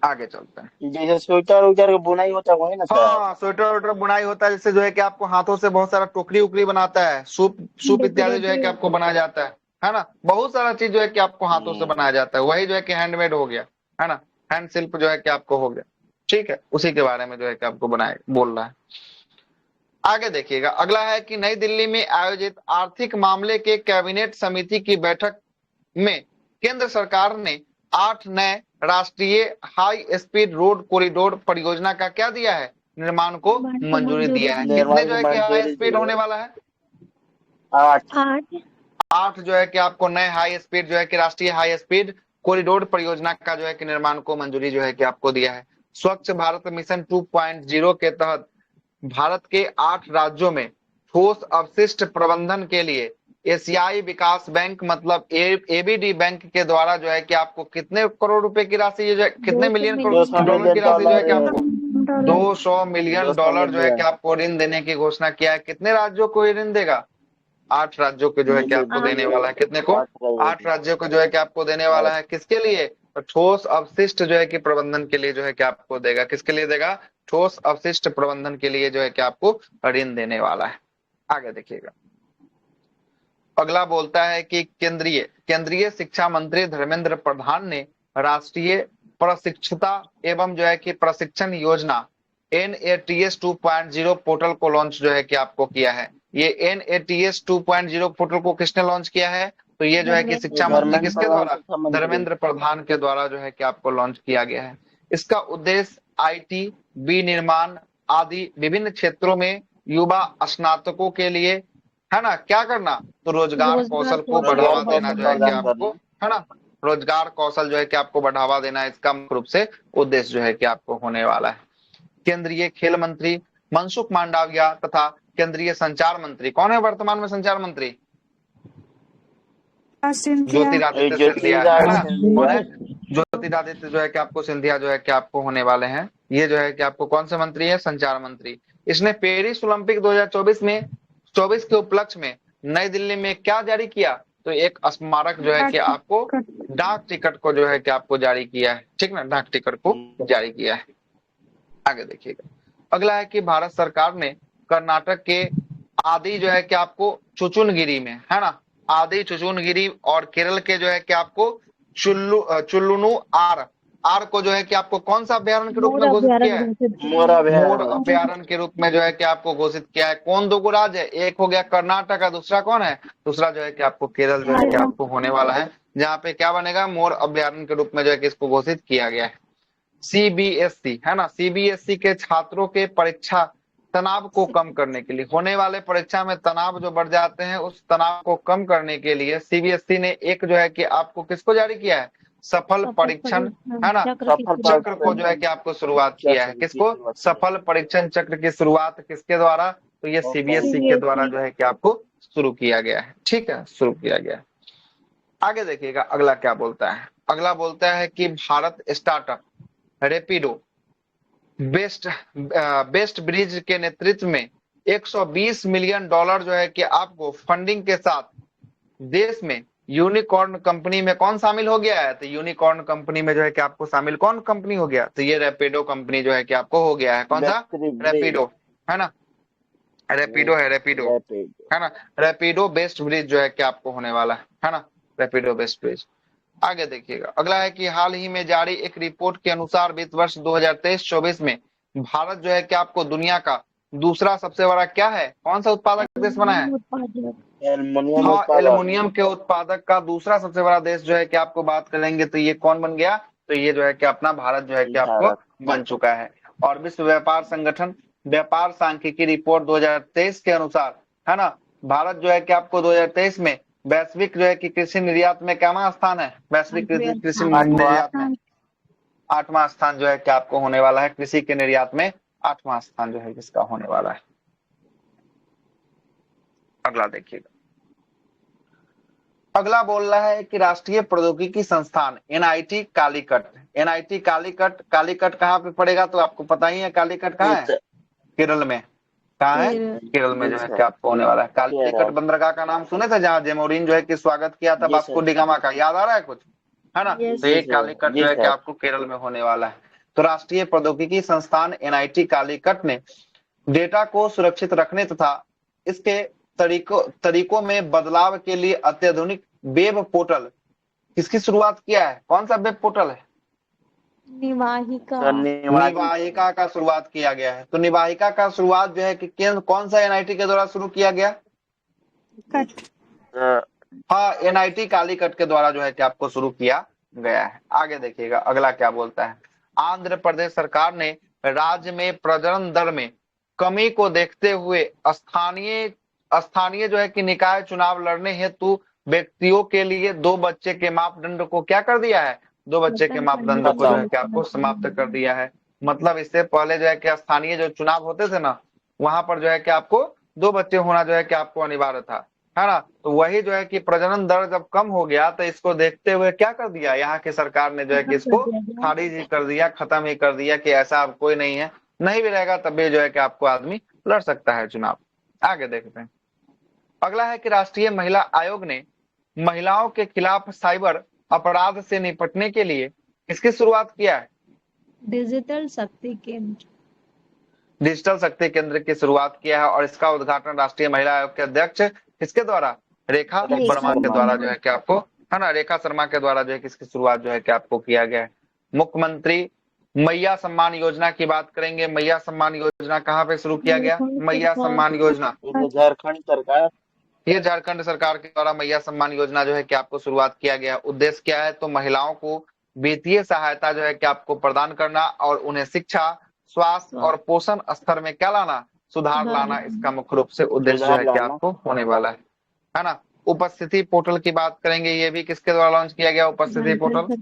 आगे चलते हैं। जैसे स्वेटर उटर का बुनाई होता है वही ना सर? हाँ, स्वेटर वेटर बुनाई होता है, जिससे जो है कि आपको हाथों से बहुत सारा टोकरी उकरी बनाता है, सूप इत्यादि जो है कि आपको बनाया जाता है ना, बहुत सारा चीज जो है कि आपको हाथों से बनाया जाता है, वही जो है कि हैंडमेड हो गया, है ना, हैंड शिल्प जो है कि आपको हो गया। ठीक है, उसी के बारे में जो है कि आपको बनाए बोल रहा है। आगे देखिएगा। अगला है कि नई दिल्ली में आयोजित आर्थिक मामले के कैबिनेट समिति की बैठक में केंद्र सरकार ने 8 नए राष्ट्रीय हाई स्पीड रोड कॉरिडोर परियोजना का क्या दिया है? निर्माण को मंजूरी दिया है। कितने जो है कि हाई स्पीड होने वाला है? 8 जो है कि आपको नए हाई स्पीड जो है कि राष्ट्रीय हाई स्पीड कॉरिडोर परियोजना का जो है कि निर्माण को मंजूरी जो है कि आपको दिया है। स्वच्छ भारत मिशन 2.0 के तहत भारत के 8 राज्यों में ठोस अपशिष्ट प्रबंधन के लिए एशियाई विकास बैंक मतलब एबीडी बैंक के द्वारा जो है कि आपको कितने करोड़ रुपए की राशि, कितने मिलियन डॉलर की राशि जो है कि आपको 200 मिलियन डॉलर जो है कि आपको ऋण देने की घोषणा किया है। कितने राज्यों को ऋण देगा? 8 राज्यों को जो है कि आपको देने वाला है। कितने को? 8 राज्यों को जो है कि आपको देने वाला है। किसके लिए? ठोस अपशिष्ट जो है कि प्रबंधन के लिए जो है कि आपको देगा। किसके लिए देगा? ठोस अपशिष्ट प्रबंधन के लिए जो है कि आपको ऋण देने वाला है। आगे देखिएगा। अगला बोलता है कि केंद्रीय शिक्षा मंत्री धर्मेंद्र प्रधान ने राष्ट्रीय प्रशिक्षुता एवं जो है कि प्रशिक्षण योजना NATS 2.0 पोर्टल को लॉन्च जो है कि आपको किया है। ये NATS 2.0 पोर्टल को किसने लॉन्च किया है? तो ये जो है कि शिक्षा मंत्री किसके द्वारा? धर्मेंद्र प्रधान के द्वारा जो है कि आपको लॉन्च किया गया है। इसका उद्देश्य IT, विनिर्माण आदि विभिन्न क्षेत्रों में युवा स्नातकों के लिए, है ना, क्या करना? तो रोजगार कौशल को बढ़ावा देना जो है कि आपको, है ना, रोजगार कौशल जो है कि आपको बढ़ावा देना, इसका मुख्य रूप से उद्देश्य जो है कि आपको होने वाला है। केंद्रीय खेल मंत्री मनसुख मांडविया तथा केंद्रीय संचार मंत्री, कौन है वर्तमान में संचार मंत्री? ज्योतिरादित्य सिंधिया, है ना, कौन है? ज्योतिरादित्य जो है कि आपको सिंधिया जो है कि आपको होने वाले हैं। ये जो है कि आपको कौन से मंत्री है? संचार मंत्री। इसने पेरिस ओलंपिक 2024 के उपलक्ष्य में नई दिल्ली में क्या जारी किया? तो एक स्मारक जो है कि आपको डाक टिकट को जो है कि आपको जारी किया है। ठीक ना, डाक टिकट को जारी किया है। आगे देखिएगा। अगला है कि भारत सरकार ने कर्नाटक के आदि जो है कि आपको चुचुनगिरी में, है ना, आदि चुचुनगिरी और केरल के जो है कि आपको चुल्लुनु आर को जो है कि आपको कौन सा अभ्यारण्य के रूप में घोषित किया है? मोर अभ्यारण्य के रूप में जो है कि आपको घोषित किया है। कौन दो राज्य है? एक हो गया कर्नाटक, दूसरा कौन है? दूसरा जो है कि आपको केरल जो है कि आपको होने वाला है, जहाँ पे क्या बनेगा? मोर अभ्यारण्य के रूप में जो है कि इसको घोषित किया गया है। CBSE, है ना, CBSE के छात्रों के परीक्षा तनाव को कम करने के लिए, होने वाले परीक्षा में तनाव जो बढ़ जाते हैं उस तनाव को कम करने के लिए सीबीएसई ने एक जो है कि आपको किसको जारी किया है, सफल परीक्षण, है ना, चक्र को जो है कि आपको शुरुआत किया है। किसको, सफल परीक्षण चक्र की शुरुआत किसके द्वारा, तो ये सीबीएसई के द्वारा जो है कि आपको शुरू किया गया है। ठीक है, शुरू किया गया है। आगे देखिएगा अगला क्या बोलता है। अगला बोलता है कि Bharat startup Rapido best bridge के नेतृत्व में 120 मिलियन डॉलर जो है कि आपको फंडिंग के साथ देश में यूनिकॉर्न कंपनी में कौन शामिल हो गया है, तो यूनिकॉर्न कंपनी में जो है कि आपको शामिल कौन कंपनी हो गया, तो ये रैपिडो कंपनी जो है कि आपको हो गया है। कौन सा, रैपिडो, है ना, रैपिडो है, रैपिडो, है ना, रैपिडो बेस्ट ब्रिज जो है कि आपको होने वाला है ना, रैपिडो बेस्ट ब्रिज। आगे देखिएगा अगला है कि हाल ही में जारी एक रिपोर्ट के अनुसार वित्त वर्ष 2023-24 में भारत जो है कि आपको दुनिया का दूसरा सबसे बड़ा क्या है, कौन सा उत्पादक देश बना है, हाँ, एल्युमिनियम के उत्पादक का दूसरा सबसे बड़ा देश जो है कि आपको बात करेंगे तो ये कौन बन गया, तो ये जो है कि अपना भारत जो है कि आपको बन चुका है। और विश्व व्यापार संगठन व्यापार सांख्यिकी रिपोर्ट 2023 के अनुसार, है ना, भारत जो है कि आपको 2023 में वैश्विक जो है कि कृषि निर्यात में क्या स्थान है, वैश्विक कृषि निर्यात में 8वां स्थान जो है कि आपको होने वाला है, कृषि के निर्यात में 8वां स्थान जो है किसका होने वाला है। अगला देखिएगा, अगला बोल रहा है कि राष्ट्रीय प्रौद्योगिकी संस्थान एनआईटी कालीकट, एनआईटी कालीकट, कालीकट कहाँ पे पड़ेगा, तो आपको पता ही है कालीकट कहाँ है, केरल में, कहाँ है, केरल में जो है कि आपको होने वाला है। कालीकट बंदरगाह का नाम सुने थे, जहाँ जेमोरिन जो है कि स्वागत किया था वास्को डी गामा का, याद आ रहा है कुछ, है ना, तो ये कालीकट जो है कि आपको केरल में होने वाला है। तो राष्ट्रीय प्रौद्योगिकी संस्थान एनआईटी कालीकट ने डेटा को सुरक्षित रखने तथा इसके तरीकों में बदलाव के लिए अत्याधुनिक वेब पोर्टल किसकी शुरुआत किया है, कौन सा वेब पोर्टल है, निवाहिका का शुरुआत किया गया है। तो निवाहिका का शुरुआत जो है कि कौन सा एनआईटी के द्वारा शुरू किया गया, हाँ, एनआईटी कालीकट के द्वारा जो है कि आपको शुरू किया गया है। आगे देखिएगा अगला क्या बोलता है। आंध्र प्रदेश सरकार ने राज्य में प्रजनन दर में कमी को देखते हुए स्थानीय जो है कि निकाय चुनाव लड़ने हेतु व्यक्तियों के लिए 2 बच्चे के मापदंड को क्या कर दिया है, 2 बच्चे के मापदंड को जो है कि आपको समाप्त कर दिया है। मतलब इससे पहले जो है कि स्थानीय जो चुनाव होते थे ना, वहां पर जो है कि आपको 2 बच्चे होना जो है कि आपको अनिवार्य था, है ना, तो वही जो है कि प्रजनन दर जब कम हो गया तो इसको देखते हुए क्या कर दिया, यहाँ की सरकार ने जो है कि इसको खारिज ही कर दिया, खत्म ही कर दिया कि ऐसा अब कोई नहीं है, नहीं भी रहेगा तब भी जो है कि आपको आदमी लड़ सकता है चुनाव। आगे देखते हैं अगला है कि राष्ट्रीय महिला आयोग ने महिलाओं के खिलाफ साइबर अपराध से निपटने के लिए किसकी शुरुआत किया है, डिजिटल शक्ति केंद्र, डिजिटल शक्ति केंद्र की शुरुआत किया है। और इसका उद्घाटन राष्ट्रीय महिला आयोग के अध्यक्ष किसके द्वारा, रेखा वर्मा के द्वारा जो है कि आपको, है ना, रेखा शर्मा के द्वारा जो है कि इसकी शुरुआत जो है कि आपको किया गया है। मुख्यमंत्री मैया सम्मान योजना की बात करेंगे। मैया सम्मान योजना कहाँ पे शुरू किया गया, मैया सम्मान योजना, झारखंड सरकार, ये झारखंड सरकार के द्वारा मैया सम्मान योजना जो है कि आपको शुरुआत किया गया। उद्देश्य क्या है, तो महिलाओं को वित्तीय सहायता जो है कि आपको प्रदान करना और उन्हें शिक्षा, स्वास्थ्य और पोषण स्तर में क्या लाना, सुधार लाना, इसका मुख्य रूप से उद्देश्य जो है कि आपको होने वाला है ना। उपस्थिति पोर्टल की बात करेंगे, ये भी किसके द्वारा लॉन्च किया गया, उपस्थिति पोर्टल,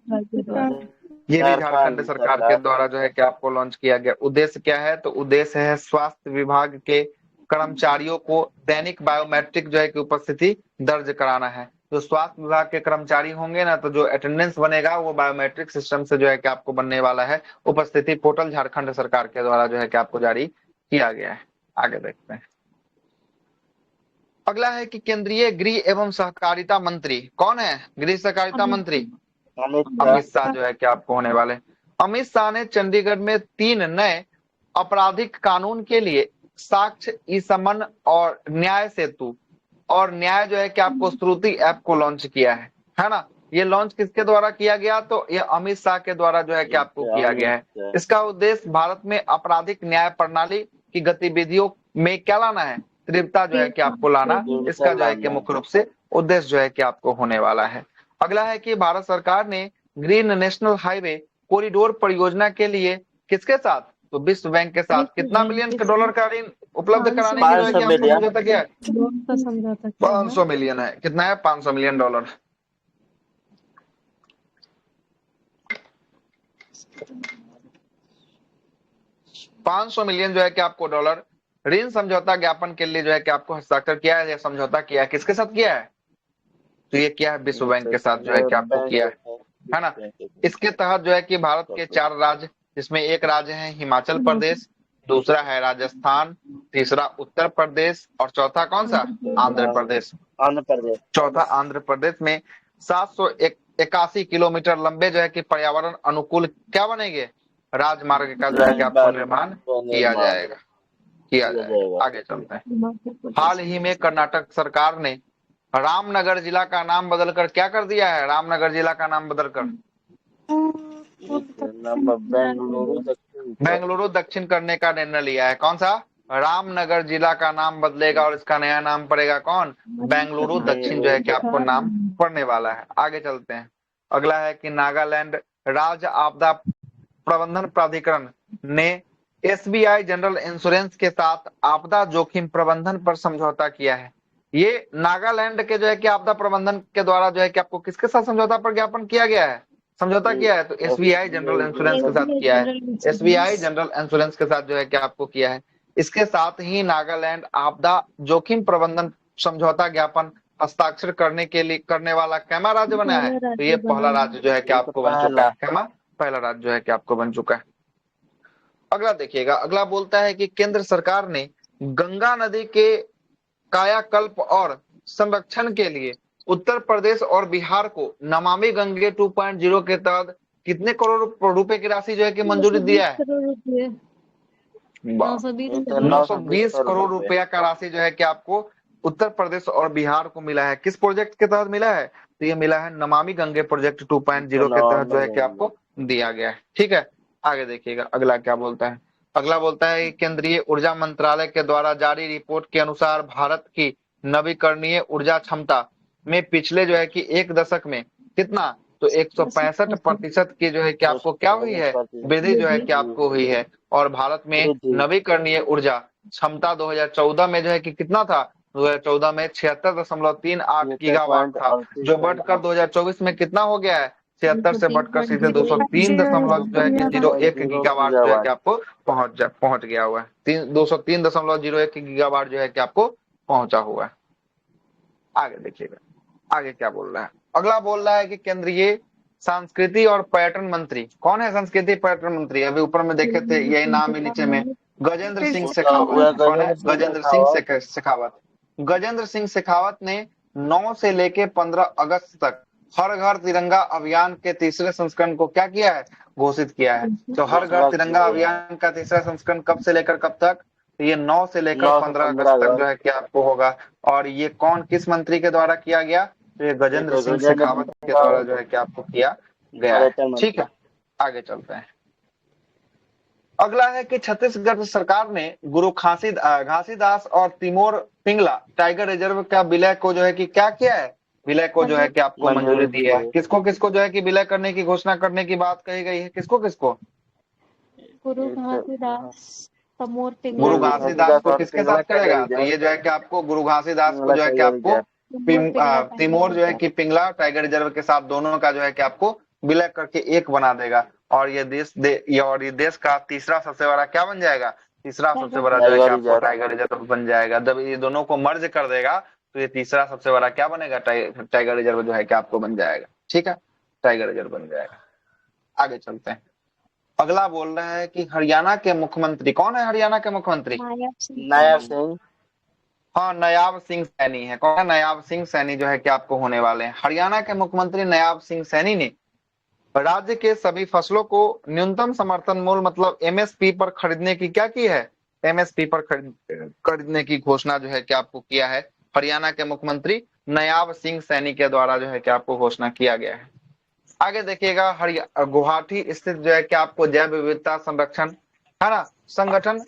ये भी झारखंड सरकार के द्वारा जो है कि आपको लॉन्च किया गया। उद्देश्य क्या है, तो उद्देश्य है स्वास्थ्य विभाग के कर्मचारियों को दैनिक बायोमेट्रिक जो है कि उपस्थिति दर्ज कराना है। जो स्वास्थ्य विभाग के कर्मचारी होंगे ना, तो जो अटेंडेंस बनेगा वो बायोमेट्रिक सिस्टम से जो है कि आपको बनने वाला है। उपस्थिति पोर्टल झारखंड सरकार के द्वारा जो है कि आपको जारी किया गया है। आगे देखते हैं अगला है कि केंद्रीय गृह एवं सहकारिता मंत्री कौन है, गृह सहकारिता मंत्री अमित शाह जो है कि आपको होने वाले। अमित शाह ने चंडीगढ़ में 3 नए आपराधिक कानून के लिए साक्ष्य, ई समन और न्याय सेतु और न्याय जो है कि आपको श्रुति ऐप को लॉन्च किया है ना। ये लॉन्च किसके द्वारा किया गया, तो ये अमित शाह के द्वारा जो है कि आपको किया गया है। इसका उद्देश्य भारत में आपराधिक न्याय प्रणाली की गतिविधियों में क्या लाना है, तीव्रता जो है कि आपको लाना, इसका जो है कि मुख्य रूप से उद्देश्य जो है कि आपको होने वाला है। अगला है कि भारत सरकार ने ग्रीन नेशनल हाईवे कॉरिडोर परियोजना के लिए किसके साथ, तो विश्व बैंक के साथ विश्व कितना बैंक मिलियन के के डॉलर साथ का ऋण उपलब्ध 500 कराने की जो है कि 500 आपको मिलियन समझौता किया है? लोन का समझौता किया है। 500 मिलियन है। कितना है? 500 मिलियन डॉलर। $500 मिलियन जो है कि आपको डॉलर ऋण समझौता ज्ञापन के लिए जो है कि आपको हस्ताक्षर किया है या समझौता किया है। किसके साथ किया है? तो ये क्या है? विश्व बैंक के साथ जो है कि आपको किया है ना। इसके तहत जो है कि भारत के 4 राज्य, जिसमें एक राज्य है हिमाचल प्रदेश, दूसरा है राजस्थान, तीसरा उत्तर प्रदेश और चौथा कौन सा? आंध्र प्रदेश। आंध्र प्रदेश। चौथा आंध्र प्रदेश में 781 किलोमीटर लंबे जो है कि पर्यावरण अनुकूल क्या बनेंगे? राजमार्ग का जो है कि आपको निर्माण किया जाएगा। आगे चलते हैं। हिमाचल प्रदेश। हाल ही में कर्नाटक सरकार ने रामनगर जिला का नाम बदलकर क्या कर दिया है? रामनगर जिला का नाम बदलकर बेंगलुरु दक्षिण करने का निर्णय लिया है। कौन सा? रामनगर जिला का नाम बदलेगा और इसका नया नाम पड़ेगा कौन? बेंगलुरु दक्षिण जो है कि आपको नाम पड़ने वाला है। आगे चलते हैं। अगला है कि नागालैंड राज्य आपदा प्रबंधन प्राधिकरण ने एसबीआई जनरल इंश्योरेंस के साथ आपदा जोखिम प्रबंधन पर समझौता किया है। ये नागालैंड के जो है कि आपदा प्रबंधन के द्वारा जो है कि आपको किसके साथ समझौता पर ज्ञापन किया गया है? समझौता किया है तो एसबीआई जनरल इंश्योरेंस के साथ किया है। एसबीआई जनरल इंश्योरेंस के साथ जो है कि आपको किया है। इसके साथ ही नागालैंड आपदा जोखिम प्रबंधन समझौता ज्ञापन हस्ताक्षर करने के लिए करने वाला कैमा राज्य बना है? तो ये पहला राज्य जो है कि आपको बन चुका है। कैमा पहला राज्य जो है कि आपको बन चुका है। अगला देखिएगा। अगला बोलता है कि केंद्र सरकार ने गंगा नदी के कायाकल्प और संरक्षण के लिए उत्तर प्रदेश और बिहार को नमामि गंगे 2.0 के तहत कितने करोड़ रुपए की राशि जो है कि मंजूरी दिया है? 920 करोड़ रुपया का राशि जो है कि आपको उत्तर प्रदेश और बिहार को मिला है। किस प्रोजेक्ट के तहत मिला है? तो ये मिला है नमामि गंगे प्रोजेक्ट 2.0 के तहत जो है कि आपको दिया गया है। ठीक है, आगे देखिएगा अगला क्या बोलता है। अगला बोलता है कि केंद्रीय ऊर्जा मंत्रालय के द्वारा जारी रिपोर्ट के अनुसार भारत की नवीकरणीय ऊर्जा क्षमता में पिछले जो है कि एक दशक में कितना? तो 165% की जो है कि आपको क्या हुई है? वृद्धि जो है कि आपको हुई है। और भारत में नवीकरणीय ऊर्जा क्षमता 2014 में जो है कि कितना था? 2014 में 76.38 गीगावाट था, जो बढ़कर 2024 में कितना हो गया है? 76 से बढ़कर सीधे 203 दशमलव जो है कि 01 गीगावाट जो है कि आपको पहुंच गया हुआ है। 203.01 गीगावाट जो है कि आपको पहुंचा हुआ है। आगे देखिएगा आगे क्या बोल रहा है। अगला बोल रहा है कि केंद्रीय संस्कृति और पर्यटन मंत्री कौन है? संस्कृति पर्यटन मंत्री अभी ऊपर में देखे थे, यही नाम ही नीचे में गजेंद्र सिंह शेखावत। कौन है? गजेंद्र सिंह शेखावत। गजेंद्र सिंह शेखावत ने 9 से लेके 15 अगस्त तक हर घर तिरंगा अभियान के तीसरे संस्करण को क्या किया है? घोषित किया है। तो हर घर तिरंगा अभियान का तीसरा संस्करण कब से लेकर कब तक? तो ये 9 से लेकर 15 अगस्त तक जो है कि आपको होगा। और ये कौन किस मंत्री के द्वारा किया गया? तो ये गजेंद्र सिंह शेखावत के द्वारा जो है कि आपको किया गया है। ठीक है, आगे चलते हैं। अगला है कि छत्तीसगढ़ सरकार ने गुरु घासीदास और तिमोर पिंगला टाइगर रिजर्व का विलय को जो है कि क्या किया है? विलय को जो है कि आपको मंजूरी दी है। किसको किसको जो है कि विलय करने की घोषणा करने की बात कही गई है? किसको किसको? गुरु घासीदास गुरु घासीदास को किसके साथ करेगा? तो ये जो है कि आपको गुरु घासीदास को जो है कि आपको तिमोर जो है कि पिंगला टाइगर रिजर्व के साथ दोनों का जो है कि आपको विलय करके एक बना देगा। और ये देश का तीसरा सबसे बड़ा क्या बन जाएगा? तीसरा सबसे बड़ा जो है कि आपको टाइगर रिजर्व बन जाएगा। जब ये दोनों को मर्ज कर देगा तो ये तीसरा सबसे बड़ा क्या बनेगा? टाइगर रिजर्व जो है कि आपको बन जाएगा। ठीक है, टाइगर रिजर्व बन जाएगा। आगे चलते हैं। अगला बोल रहा है कि हरियाणा के मुख्यमंत्री कौन है? हरियाणा के मुख्यमंत्री नायब सिंह। हाँ, नायाब सिंह सैनी है। कौन है? नायाब सिंह सैनी जो है कि आपको होने वाले हैं। हरियाणा के मुख्यमंत्री नायाब सिंह सैनी ने राज्य के सभी फसलों को न्यूनतम समर्थन मूल्य मतलब एमएसपी पर खरीदने की क्या की है? एमएसपी पर खरीदने की घोषणा जो है कि आपको किया है। हरियाणा के मुख्यमंत्री नायाब सिंह सैनी के द्वारा जो है कि आपको घोषणा किया गया है। आगे देखिएगा। गुवाहाटी स्थित जो है कि आपको जैव विविधता संरक्षण है ना संगठन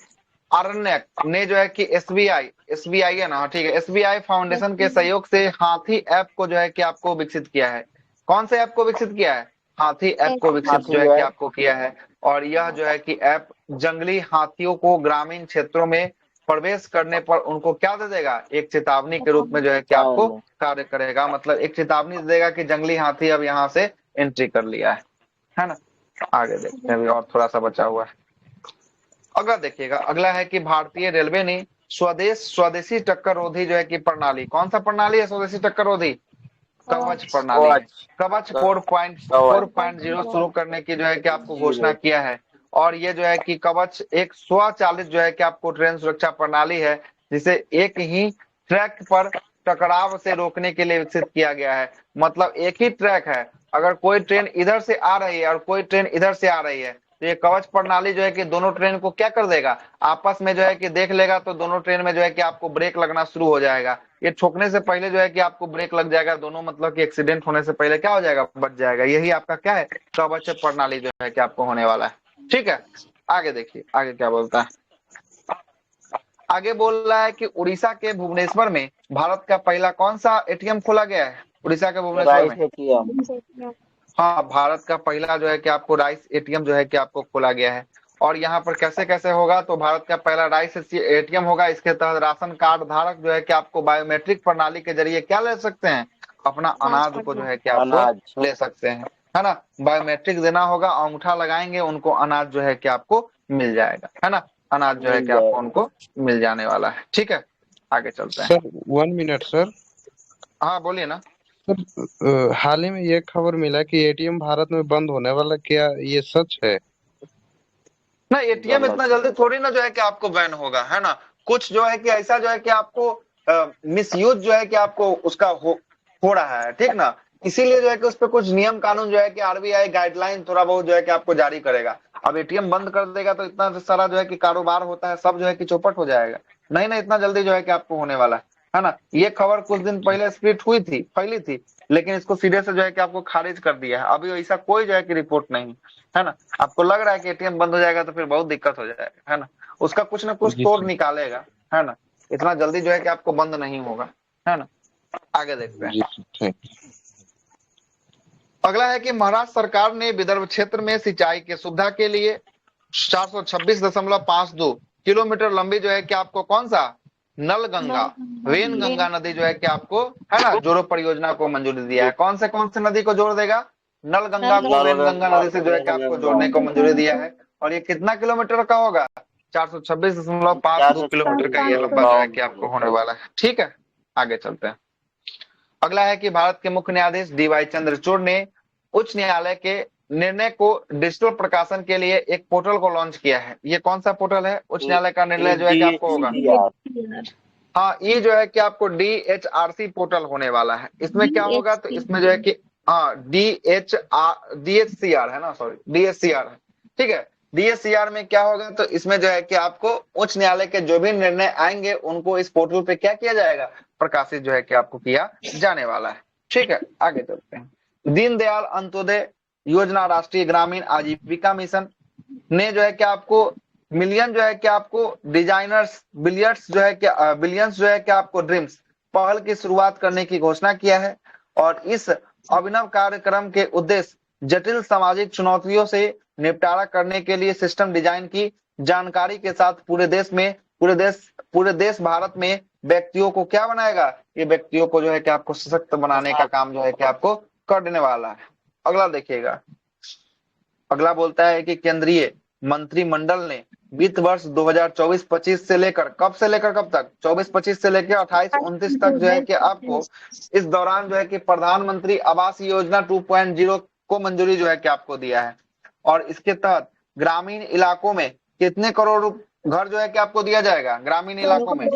आरण्यक ने जो है कि एसबीआई है ना, ठीक है, एसबीआई फाउंडेशन के सहयोग से हाथी ऐप को जो है कि आपको विकसित किया है। कौन से ऐप को विकसित किया है? हाथी ऐप को विकसित जो है कि आपको किया है। और यह जो है कि ऐप जंगली हाथियों को ग्रामीण क्षेत्रों में प्रवेश करने पर उनको क्या दे देगा, एक चेतावनी के रूप में जो है कि आपको कार्य करेगा। मतलब एक चेतावनी दे देगा कि जंगली हाथी अब यहाँ से एंट्री कर लिया है ना। आगे देखते हैं, अभी और थोड़ा सा बचा हुआ है। अगला देखिएगा, अगला है कि भारतीय रेलवे ने स्वदेशी टक्कर रोधी जो है कि प्रणाली, कौन सा प्रणाली है स्वदेशी टक्कर रोधी, कवच प्रणाली है। कवच 4.0 शुरू करने की जो है कि आपको घोषणा किया है। और ये जो है कि कवच एक स्वचालित जो है कि आपको ट्रेन सुरक्षा प्रणाली है, जिसे एक ही ट्रैक पर टकराव से रोकने के लिए विकसित किया गया है। मतलब एक ही ट्रैक है, अगर कोई ट्रेन इधर से आ रही है और कोई ट्रेन इधर से आ रही है, तो ये कवच प्रणाली जो है कि दोनों ट्रेन को क्या कर देगा, आपस में जो है कि देख लेगा, तो दोनों ट्रेन में जो है कि आपको ब्रेक लगना शुरू हो जाएगा। ये ठोकने से पहले जो है कि आपको ब्रेक लग जाएगा, दोनों मतलब कि एक्सीडेंट होने से पहले क्या हो जाएगा, बच जाएगा। यही आपका क्या है, कवच प्रणाली जो है कि आपको होने वाला है। ठीक है, आगे देखिए आगे क्या बोलता है। आगे बोल रहा है कि उड़ीसा के भुवनेश्वर में भारत का पहला कौन सा एटीएम खोला गया है, उड़ीसा के भुवनेश्वर में। हाँ, भारत का पहला जो है कि आपको राइस एटीएम जो है कि आपको खोला गया है। और यहाँ पर कैसे कैसे होगा, तो भारत का पहला राइस एटीएम होगा। इसके तहत राशन कार्ड धारक जो है कि आपको बायोमेट्रिक प्रणाली के जरिए क्या ले सकते हैं, अपना अनाज को जो है कि आपको ले सकते हैं, है ना। बायोमेट्रिक देना होगा, अंगूठा लगाएंगे, उनको अनाज जो है कि आपको मिल जाएगा, है ना। अनाज जो है कि आपको उनको मिल जाने वाला है। ठीक है, आगे चलते हैं। Sir 1 minute sir. हाँ बोलिए ना। सर हाल ही में ये खबर मिला कि एटीएम भारत में बंद होने वाला, क्या ये सच है? ना, एटीएम इतना जल्दी थोड़ी ना जो है कि आपको बैन होगा, है ना। कुछ जो है कि ऐसा जो है कि आपको मिसयूज जो है कि आपको उसका हो रहा है, ठीक ना। इसीलिए जो है कि उस पर कुछ नियम कानून जो है कि आरबीआई गाइडलाइन थोड़ा बहुत जो है कि आपको जारी करेगा। अब एटीएम बंद कर देगा तो इतना सारा जो है कि कारोबार होता है, सब जो है कि चौपट हो जाएगा। नहीं ना, इतना जल्दी जो है कि आपको होने वाला है ना। ये खबर कुछ दिन पहले स्प्लिट हुई थी, फैली थी, लेकिन इसको सीधे से जो है कि आपको खारिज कर दिया है। अभी ऐसा कोई जो है कि रिपोर्ट नहीं, है ना। आपको लग रहा है कि एटीएम बंद हो जाएगा तो फिर बहुत दिक्कत हो जाएगा, है ना। उसका कुछ ना कुछ तोड़ निकालेगा, है ना। इतना जल्दी जो है कि आपको बंद नहीं होगा, है ना। आगे देखते हैं। अगला है कि महाराष्ट्र सरकार ने विदर्भ क्षेत्र में सिंचाई की सुविधा के लिए 426.52 किलोमीटर लंबी जो है कि आपको कौन सा, नल गंगा वेन गंगा नदी जो है कि आपको, है ना, जोड़ो परियोजना को मंजूरी दिया है। कौन से नदी को जोड़ देगा, नल गंगा को वेन गंगा नदी से जो है कि आपको जोड़ने को मंजूरी दिया है। और ये कितना किलोमीटर का होगा, 426.52 किलोमीटर का ये लंबा जो है कि आपको होने वाला है। ठीक है, आगे चलते हैं। अगला है कि भारत के मुख्य न्यायाधीश डीवाई चंद्रचूड़ ने उच्च न्यायालय के निर्णय को डिजिटल प्रकाशन के लिए एक पोर्टल को लॉन्च किया है। ये कौन सा पोर्टल है, उच्च न्यायालय का निर्णय जो है कि आपको होगा, हाँ, ये जो है कि आपको DHRC पोर्टल होने वाला है। इसमें क्या होगा, तो इसमें जो है कि हाँ DHCR है ना, सॉरी DHCR है, ठीक है। DHCR में क्या होगा, तो इसमें जो है कि आपको उच्च न्यायालय के जो भी निर्णय आएंगे उनको इस पोर्टल पे क्या किया जाएगा, प्रकाशित जो है कि आपको किया जाने वाला है। ठीक है, आगे चलते हैं। दीनदयाल अंत्योदय योजना राष्ट्रीय ग्रामीण आजीविका मिशन ने जो है कि आपको मिलियन जो है कि आपको डिजाइनर्स बिलियर्ड्स जो है कि बिलियंस जो है कि आपको ड्रीम्स पहल की शुरुआत करने की घोषणा किया है। और इस अभिनव कार्यक्रम के उद्देश्य जटिल सामाजिक चुनौतियों से निपटारा करने के लिए सिस्टम डिजाइन की जानकारी के साथ पूरे देश भारत में व्यक्तियों को क्या बनाएगा, ये व्यक्तियों को जो है कि आपको सशक्त बनाने का काम जो है कि आपको करने वाला है। अगला देखिएगा, अगला बोलता है कि केंद्रीय मंत्रिमंडल ने वित्त वर्ष 2024-25 से लेकर कब तक, 24-25 से लेकर 28-29 तक जो है कि आपको इस दौरान जो है कि प्रधानमंत्री आवास योजना 2.0 को मंजूरी जो है कि आपको दिया है। और इसके तहत ग्रामीण इलाकों में कितने करोड़ घर जो है कि आपको दिया जाएगा, ग्रामीण इलाकों में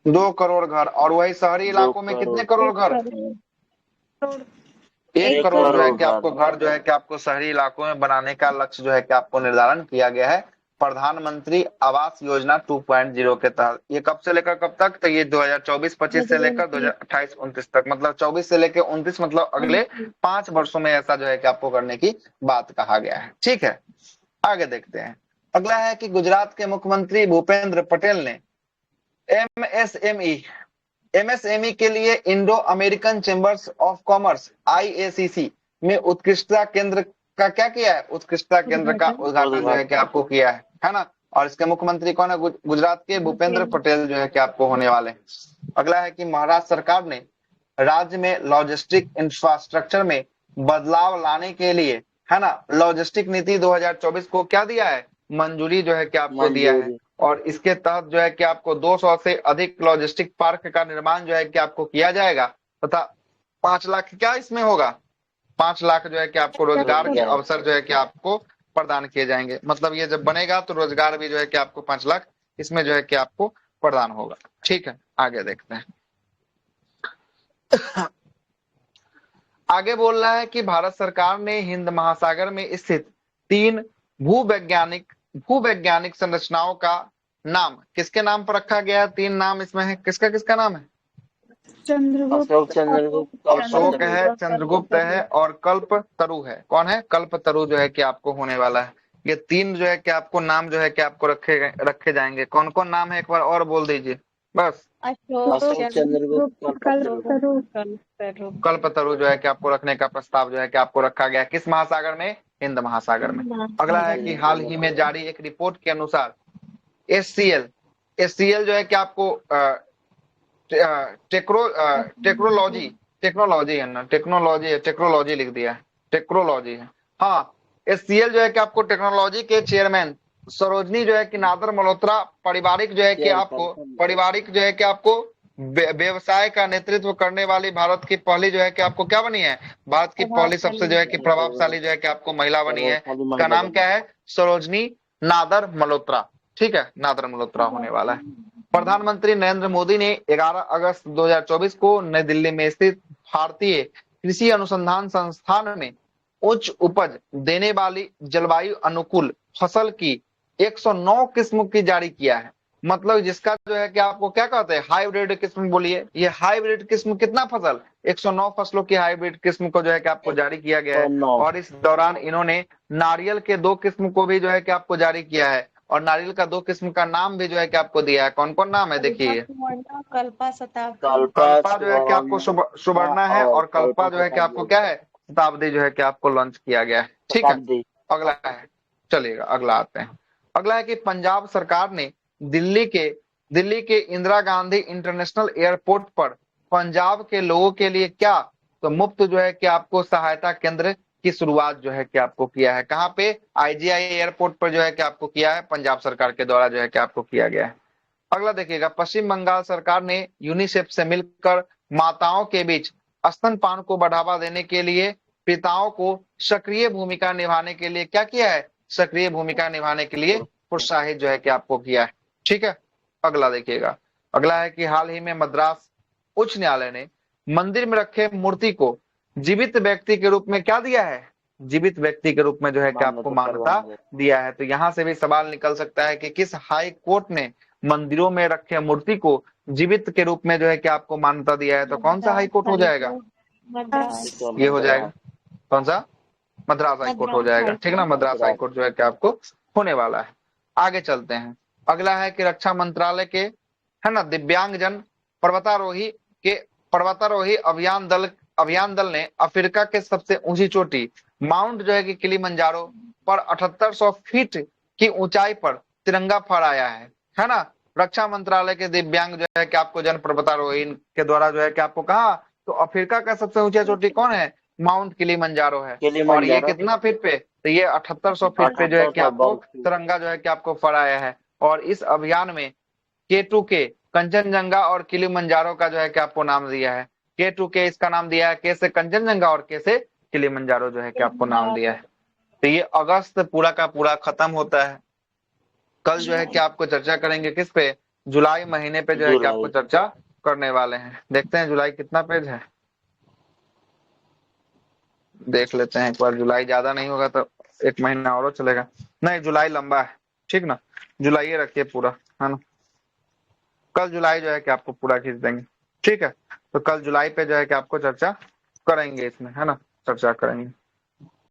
2 करोड़ घर। और वही शहरी इलाकों में कितने करोड़ घर, 1 करोड़ जो है कि आपको घर जो है कि आपको शहरी इलाकों में बनाने का लक्ष्य जो है कि आपको निर्धारण किया गया है प्रधानमंत्री आवास योजना 2.0 के तहत। ये कब से लेकर कब तक, तो ये 2024-25 से लेकर 2028-29 तक, मतलब 24 से लेकर 29, मतलब अगले 5 वर्षों में ऐसा जो है कि आपको करने की बात कहा गया है। ठीक है, आगे देखते हैं। अगला है कि गुजरात के मुख्यमंत्री भूपेंद्र पटेल ने MSME के लिए Indo American chambers of commerce IACC में उत्कृष्टता केंद्र का क्या किया है, उत्कृष्टता केंद्र का उद्घाटन जो है कि आपको किया है ना। और इसके मुख्यमंत्री कौन है, गुजरात के भूपेंद्र पटेल जो है कि आपको होने वाले हैं। अगला है कि महाराष्ट्र सरकार ने राज्य में लॉजिस्टिक इंफ्रास्ट्रक्चर में बदलाव लाने के लिए, है ना, लॉजिस्टिक नीति 2024 को क्या दिया है, मंजूरी जो है कि आपको दिया है। और इसके तहत जो है कि आपको 200 से अधिक लॉजिस्टिक पार्क का निर्माण जो है कि आपको किया जाएगा तथा 5 लाख क्या इसमें होगा, 5 लाख जो है कि आपको रोजगार के अवसर जो है कि आपको प्रदान किए जाएंगे। मतलब ये जब बनेगा तो रोजगार भी जो है कि आपको 5 लाख इसमें जो है कि आपको प्रदान होगा। ठीक है, आगे देखते हैं। आगे बोल रहा है कि भारत सरकार ने हिंद महासागर में स्थित 3 भूवैज्ञानिक संरचनाओं का नाम किसके नाम पर रखा गया है, 3 नाम इसमें है, किसका किसका नाम है, अशोक है, चंद्रगुप्त है और कल्पतरु है। कौन है, कल्पतरु जो है कि आपको होने वाला है। ये 3 जो है कि आपको नाम जो है कि आपको रखे जाएंगे। कौन कौन नाम है एक बार और बोल दीजिए बस। कल्पतरु जो है कि आपको रखने का प्रस्ताव जो है कि आपको रखा गया किस महासागर में, हिंद महासागर में। अगला है कि हाल ही में जारी एक रिपोर्ट के अनुसार एचसीएल जो है कि आपको टेक्नोलॉजी है ना, टेक्नोलॉजी लिख दिया है, टेक्नोलॉजी है। हाँ, एचसीएल जो है कि आपको टेक्नोलॉजी के चेयरमैन सरोजनी जो है कि नादर मल्होत्रा पारिवारिक जो है कि आपको व्यवसाय का नेतृत्व करने वाली भारत की पहली जो है कि आपको क्या बनी है, भारत की पहली सबसे जो है कि प्रभावशाली जो है कि आपको महिला बनी है। इसका नाम क्या है, सरोजनी नादर मल्होत्रा। ठीक है, नादर मल्होत्रा होने वाला है। प्रधानमंत्री नरेंद्र मोदी ने 11 अगस्त 2024 को नई दिल्ली में स्थित भारतीय कृषि अनुसंधान संस्थान में उच्च उपज देने वाली जलवायु अनुकूल फसल की 109 किस्म की जारी किया है। मतलब जिसका जो है कि आपको क्या कहते हैं, हाइब्रिड किस्म। बोलिए, ये हाइब्रिड किस्म कितना फसल, 109 फसलों की हाइब्रिड किस्म को जो है कि आपको जारी किया गया है। और इस दौरान इन्होंने नारियल के 2 किस्म को भी जो है कि आपको जारी किया है। और नारियल का 2 किस्म का नाम भी जो है कि आपको दिया है। कौन कौन नाम है देखिए, कल्पा जो है कि आपको सुवर्णा है और कल्पा जो है कि आपको क्या है, शताब्दी जो है कि आपको लॉन्च किया गया है। ठीक है, अगला है, चलिएगा अगला आते हैं। अगला है कि पंजाब सरकार ने दिल्ली के इंदिरा गांधी इंटरनेशनल एयरपोर्ट पर पंजाब के लोगों के लिए क्या, तो मुफ्त जो है कि आपको सहायता केंद्र की शुरुआत जो है कि आपको किया है। कहाँ पे, आईजीआई एयरपोर्ट पर जो है कि आपको किया है, पंजाब सरकार के द्वारा जो है कि आपको किया गया है। अगला देखिएगा, पश्चिम बंगाल सरकार ने यूनिसेफ से मिलकर माताओं के बीच स्तनपान को बढ़ावा देने के लिए पिताओं को सक्रिय भूमिका निभाने के लिए क्या किया है, सक्रिय भूमिका निभाने के लिए प्रोत्साहित जो है कि आपको किया है। ठीक है, अगला देखिएगा। अगला है कि हाल ही में मद्रास उच्च न्यायालय ने मंदिर में रखे मूर्ति को जीवित व्यक्ति के रूप में क्या दिया है, जीवित व्यक्ति के रूप में जो है कि आपको मान्यता दिया है। तो यहाँ से भी सवाल निकल सकता है कि किस हाई कोर्ट ने मंदिरों में रखे मूर्ति को जीवित के रूप में जो है कि आपको मान्यता दिया है। तो कौन सा हाई कोर्ट हो जाएगा, ये हो जाएगा, कौन सा, मद्रास हाई कोर्ट हो जाएगा। ठीक है ना, मद्रास हाई कोर्ट जो है कि आपको होने वाला है। आगे चलते हैं। अगला है कि रक्षा मंत्रालय के, है ना, दिव्यांगजन पर्वतारोही अभियान दल ने अफ्रीका के सबसे ऊंची चोटी माउंट जो है कि किलिमंजारो पर 7800 फीट की ऊंचाई पर तिरंगा फहराया है ना। रक्षा मंत्रालय के दिव्यांग जो है कि आपको जन पर्वतारोही के द्वारा जो है कि आपको कहा, तो अफ्रीका का सबसे ऊंचा चोटी कौन है, माउंट किलिमंजारो है। और ये कितना फीट पे, तो ये 7800 फीट पे जो है कि आपको तिरंगा जो है कि आपको फहराया है। और इस अभियान में K2K कंचनजंगा और किलिमंजारो का जो है कि आपको नाम दिया है। K2K इसका नाम दिया है, K से कंचनजंगा और K से किलिमंजारो जो है कि आपको नाम दिया है। तो ये अगस्त पूरा का पूरा खत्म होता है। कल जो है कि आपको चर्चा करेंगे किस पे, जुलाई महीने पे जो है कि आपको चर्चा करने वाले हैं। देखते हैं जुलाई कितना पेज है, देख लेते हैं एक बार। जुलाई ज्यादा नहीं होगा तो 1 महीना और चलेगा, नहीं जुलाई लंबा है। ठीक ना, जुलाई रखिए पूरा, है ना। कल जुलाई जो है कि आपको पूरा खींच देंगे। ठीक है, तो कल जुलाई पे जो है कि आपको चर्चा करेंगे इसमें, है ना, चर्चा करेंगे।